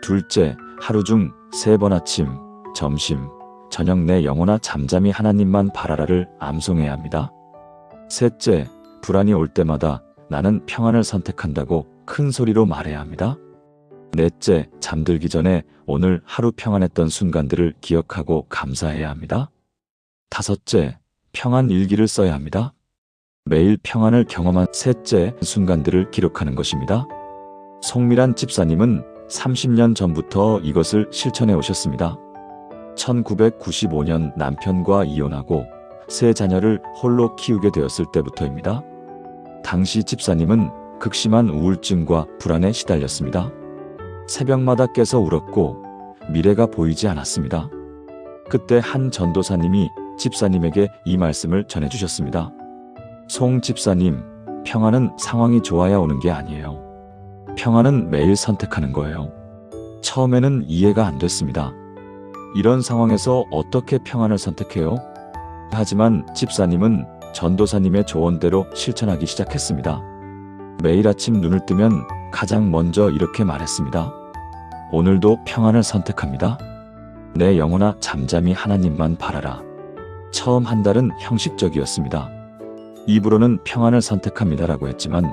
둘째, 하루 중 3번 아침, 점심, 저녁 내 영혼아 잠잠히 하나님만 바라라를 암송해야 합니다. 셋째, 불안이 올 때마다 나는 평안을 선택한다고 큰 소리로 말해야 합니다. 넷째, 잠들기 전에 오늘 하루 평안했던 순간들을 기억하고 감사해야 합니다. 다섯째, 평안 일기를 써야 합니다. 매일 평안을 경험한 셋째 순간들을 기록하는 것입니다. 송미란 집사님은 30년 전부터 이것을 실천해 오셨습니다. 1995년 남편과 이혼하고 세 자녀를 홀로 키우게 되었을 때부터입니다. 당시 집사님은 극심한 우울증과 불안에 시달렸습니다. 새벽마다 깨서 울었고 미래가 보이지 않았습니다. 그때 한 전도사님이 집사님에게 이 말씀을 전해주셨습니다. 송 집사님, 평안은 상황이 좋아야 오는 게 아니에요. 평안은 매일 선택하는 거예요. 처음에는 이해가 안 됐습니다. 이런 상황에서 어떻게 평안을 선택해요? 하지만 집사님은 전도사님의 조언대로 실천하기 시작했습니다. 매일 아침 눈을 뜨면 가장 먼저 이렇게 말했습니다. 오늘도 평안을 선택합니다. 내 영혼아 잠잠히 하나님만 바라라. 처음 한 달은 형식적이었습니다. 입으로는 평안을 선택합니다라고 했지만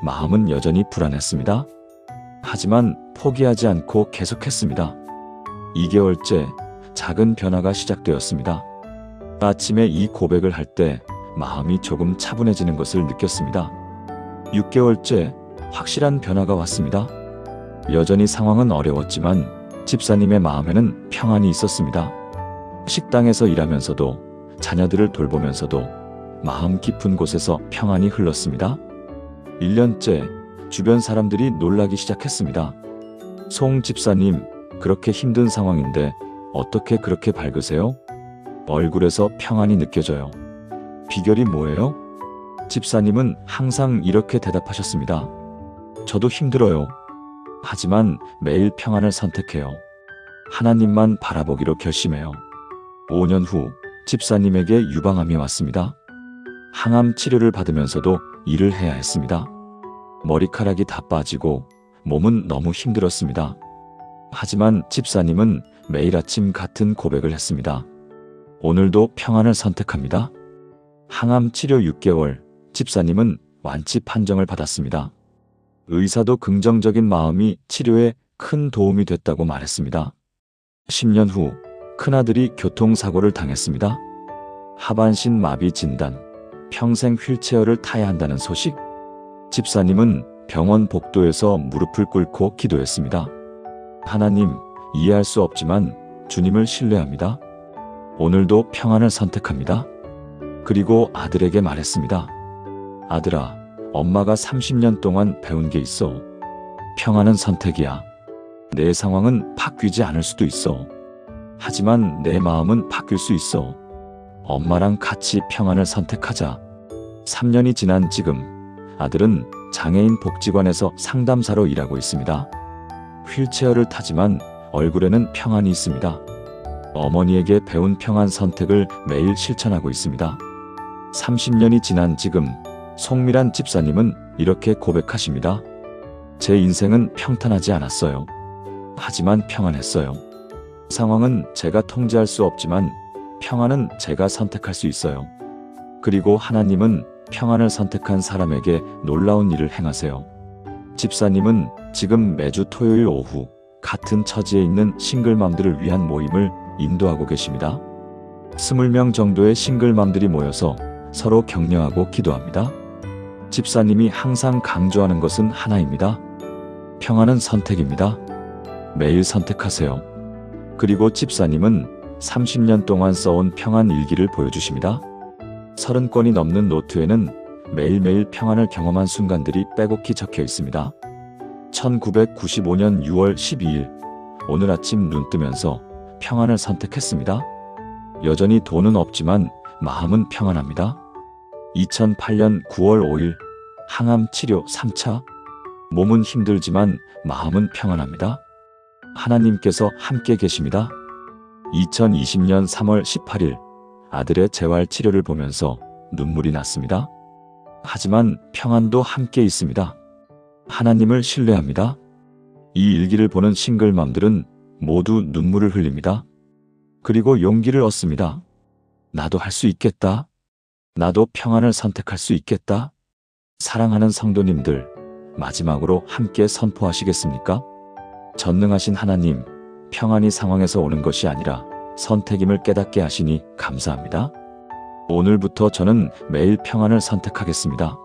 마음은 여전히 불안했습니다. 하지만 포기하지 않고 계속했습니다. 2개월째 작은 변화가 시작되었습니다. 아침에 이 고백을 할 때 마음이 조금 차분해지는 것을 느꼈습니다. 6개월째 확실한 변화가 왔습니다. 여전히 상황은 어려웠지만 집사님의 마음에는 평안이 있었습니다. 식당에서 일하면서도 자녀들을 돌보면서도 마음 깊은 곳에서 평안이 흘렀습니다. 1년째 주변 사람들이 놀라기 시작했습니다. 송 집사님, 그렇게 힘든 상황인데 어떻게 그렇게 밝으세요? 얼굴에서 평안이 느껴져요. 비결이 뭐예요? 집사님은 항상 이렇게 대답하셨습니다. 저도 힘들어요. 하지만 매일 평안을 선택해요. 하나님만 바라보기로 결심해요. 5년 후 집사님에게 유방암이 왔습니다. 항암 치료를 받으면서도 일을 해야 했습니다. 머리카락이 다 빠지고 몸은 너무 힘들었습니다. 하지만 집사님은 매일 아침 같은 고백을 했습니다. 오늘도 평안을 선택합니다. 항암 치료 6개월, 집사님은 완치 판정을 받았습니다. 의사도 긍정적인 마음이 치료에 큰 도움이 됐다고 말했습니다. 10년 후 큰아들이 교통사고를 당했습니다. 하반신 마비 진단, 평생 휠체어를 타야 한다는 소식. 집사님은 병원 복도에서 무릎을 꿇고 기도했습니다. 하나님, 이해할 수 없지만 주님을 신뢰합니다. 오늘도 평안을 선택합니다. 그리고 아들에게 말했습니다. 아들아, 엄마가 30년 동안 배운 게 있어. 평안은 선택이야. 내 상황은 바뀌지 않을 수도 있어. 하지만 내 마음은 바뀔 수 있어. 엄마랑 같이 평안을 선택하자. 3년이 지난 지금 아들은 장애인 복지관에서 상담사로 일하고 있습니다. 휠체어를 타지만 얼굴에는 평안이 있습니다. 어머니에게 배운 평안 선택을 매일 실천하고 있습니다. 30년이 지난 지금 송미란 집사님은 이렇게 고백하십니다. 제 인생은 평탄하지 않았어요. 하지만 평안했어요. 상황은 제가 통제할 수 없지만 평안은 제가 선택할 수 있어요. 그리고 하나님은 평안을 선택한 사람에게 놀라운 일을 행하세요. 집사님은 지금 매주 토요일 오후 같은 처지에 있는 싱글맘들을 위한 모임을 인도하고 계십니다. 20명 정도의 싱글맘들이 모여서 서로 격려하고 기도합니다. 집사님이 항상 강조하는 것은 하나입니다. 평안은 선택입니다. 매일 선택하세요. 그리고 집사님은 30년 동안 써온 평안 일기를 보여주십니다. 30권이 넘는 노트에는 매일매일 평안을 경험한 순간들이 빼곡히 적혀 있습니다. 1995년 6월 12일, 오늘 아침 눈 뜨면서 평안을 선택했습니다. 여전히 돈은 없지만 마음은 평안합니다. 2008년 9월 5일, 항암 치료 3차. 몸은 힘들지만 마음은 평안합니다. 하나님께서 함께 계십니다. 2020년 3월 18일, 아들의 재활 치료를 보면서 눈물이 났습니다. 하지만 평안도 함께 있습니다. 하나님을 신뢰합니다. 이 일기를 보는 싱글맘들은 모두 눈물을 흘립니다. 그리고 용기를 얻습니다. 나도 할 수 있겠다. 나도 평안을 선택할 수 있겠다. 사랑하는 성도님들, 마지막으로 함께 선포하시겠습니까? 전능하신 하나님, 평안이 상황에서 오는 것이 아니라 선택임을 깨닫게 하시니 감사합니다. 오늘부터 저는 매일 평안을 선택하겠습니다.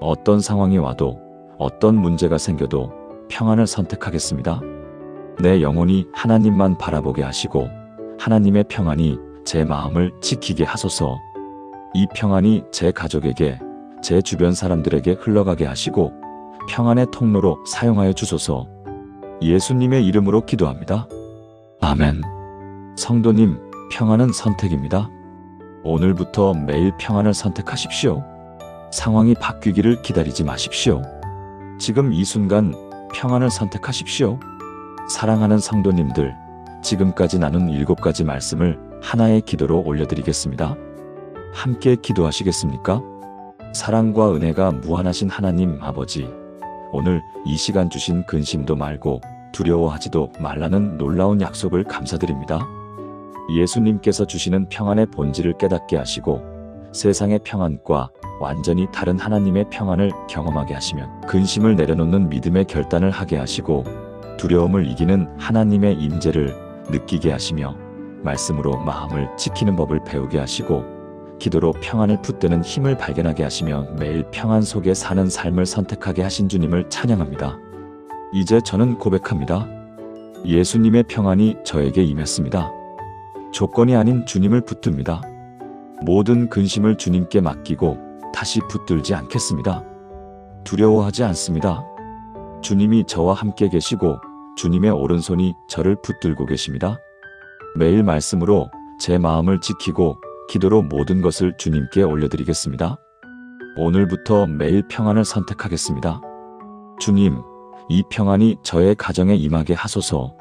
어떤 상황이 와도, 어떤 문제가 생겨도 평안을 선택하겠습니다. 내 영혼이 하나님만 바라보게 하시고 하나님의 평안이 제 마음을 지키게 하소서. 이 평안이 제 가족에게, 제 주변 사람들에게 흘러가게 하시고 평안의 통로로 사용하여 주소서. 예수님의 이름으로 기도합니다. 아멘. 성도님, 평안은 선택입니다. 오늘부터 매일 평안을 선택하십시오. 상황이 바뀌기를 기다리지 마십시오. 지금 이 순간 평안을 선택하십시오. 사랑하는 성도님들, 지금까지 나눈 7가지 말씀을 하나의 기도로 올려드리겠습니다. 함께 기도하시겠습니까? 사랑과 은혜가 무한하신 하나님 아버지, 오늘 이 시간 주신 근심도 말고 두려워하지도 말라는 놀라운 약속을 감사드립니다. 예수님께서 주시는 평안의 본질을 깨닫게 하시고 세상의 평안과 완전히 다른 하나님의 평안을 경험하게 하시면 근심을 내려놓는 믿음의 결단을 하게 하시고 두려움을 이기는 하나님의 임재를 느끼게 하시며 말씀으로 마음을 지키는 법을 배우게 하시고 기도로 평안을 붙드는 힘을 발견하게 하시며 매일 평안 속에 사는 삶을 선택하게 하신 주님을 찬양합니다. 이제 저는 고백합니다. 예수님의 평안이 저에게 임했습니다. 조건이 아닌 주님을 붙듭니다. 모든 근심을 주님께 맡기고 다시 붙들지 않겠습니다. 두려워하지 않습니다. 주님이 저와 함께 계시고 주님의 오른손이 저를 붙들고 계십니다. 매일 말씀으로 제 마음을 지키고 기도로 모든 것을 주님께 올려드리겠습니다. 오늘부터 매일 평안을 선택하겠습니다. 주님, 이 평안이 저의 가정에 임하게 하소서.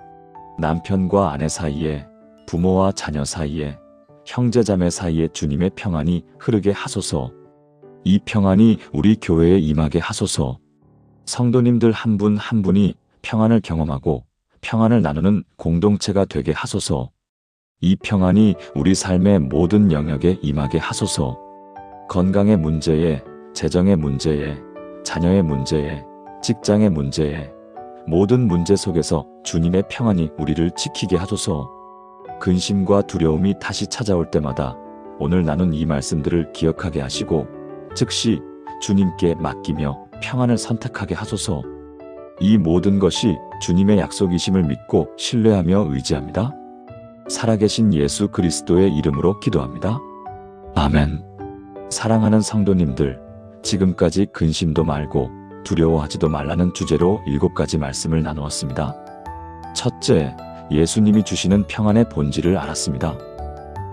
남편과 아내 사이에, 부모와 자녀 사이에, 형제자매 사이에 주님의 평안이 흐르게 하소서. 이 평안이 우리 교회에 임하게 하소서. 성도님들 한 분 한 분이 평안을 경험하고 평안을 나누는 공동체가 되게 하소서. 이 평안이 우리 삶의 모든 영역에 임하게 하소서. 건강의 문제에, 재정의 문제에, 자녀의 문제에, 직장의 문제에, 모든 문제 속에서 주님의 평안이 우리를 지키게 하소서. 근심과 두려움이 다시 찾아올 때마다 오늘 나눈 이 말씀들을 기억하게 하시고 즉시 주님께 맡기며 평안을 선택하게 하소서. 이 모든 것이 주님의 약속이심을 믿고 신뢰하며 의지합니다. 살아계신 예수 그리스도의 이름으로 기도합니다. 아멘. 사랑하는 성도님들, 지금까지 근심도 말고 두려워하지도 말라는 주제로 7가지 말씀을 나누었습니다. 첫째, 예수님이 주시는 평안의 본질을 알았습니다.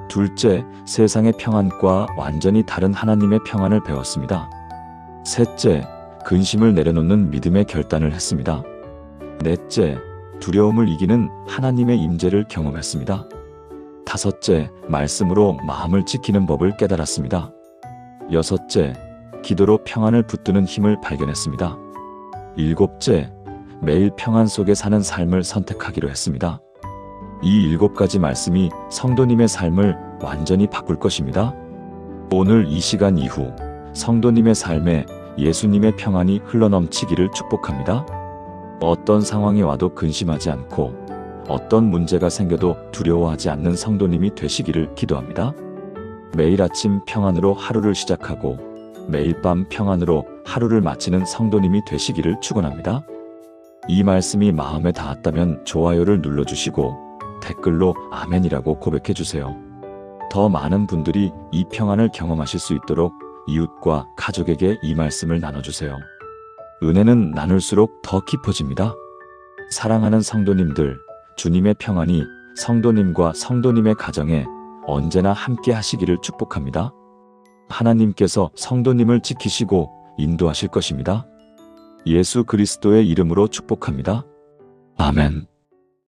둘째, 세상의 평안과 완전히 다른 하나님의 평안을 배웠습니다. 셋째, 근심을 내려놓는 믿음의 결단을 했습니다. 넷째, 두려움을 이기는 하나님의 임재를 경험했습니다. 다섯째, 말씀으로 마음을 지키는 법을 깨달았습니다. 여섯째, 기도로 평안을 붙드는 힘을 발견했습니다. 일곱째, 매일 평안 속에 사는 삶을 선택하기로 했습니다. 이 7가지 말씀이 성도님의 삶을 완전히 바꿀 것입니다. 오늘 이 시간 이후 성도님의 삶에 예수님의 평안이 흘러넘치기를 축복합니다. 어떤 상황이 와도 근심하지 않고 어떤 문제가 생겨도 두려워하지 않는 성도님이 되시기를 기도합니다. 매일 아침 평안으로 하루를 시작하고 매일 밤 평안으로 하루를 마치는 성도님이 되시기를 축원합니다. 이 말씀이 마음에 닿았다면 좋아요를 눌러주시고 댓글로 아멘이라고 고백해주세요. 더 많은 분들이 이 평안을 경험하실 수 있도록 이웃과 가족에게 이 말씀을 나눠주세요. 은혜는 나눌수록 더 깊어집니다. 사랑하는 성도님들, 주님의 평안이 성도님과 성도님의 가정에 언제나 함께 하시기를 축복합니다. 하나님께서 성도님을 지키시고 인도하실 것입니다. 예수 그리스도의 이름으로 축복합니다. 아멘.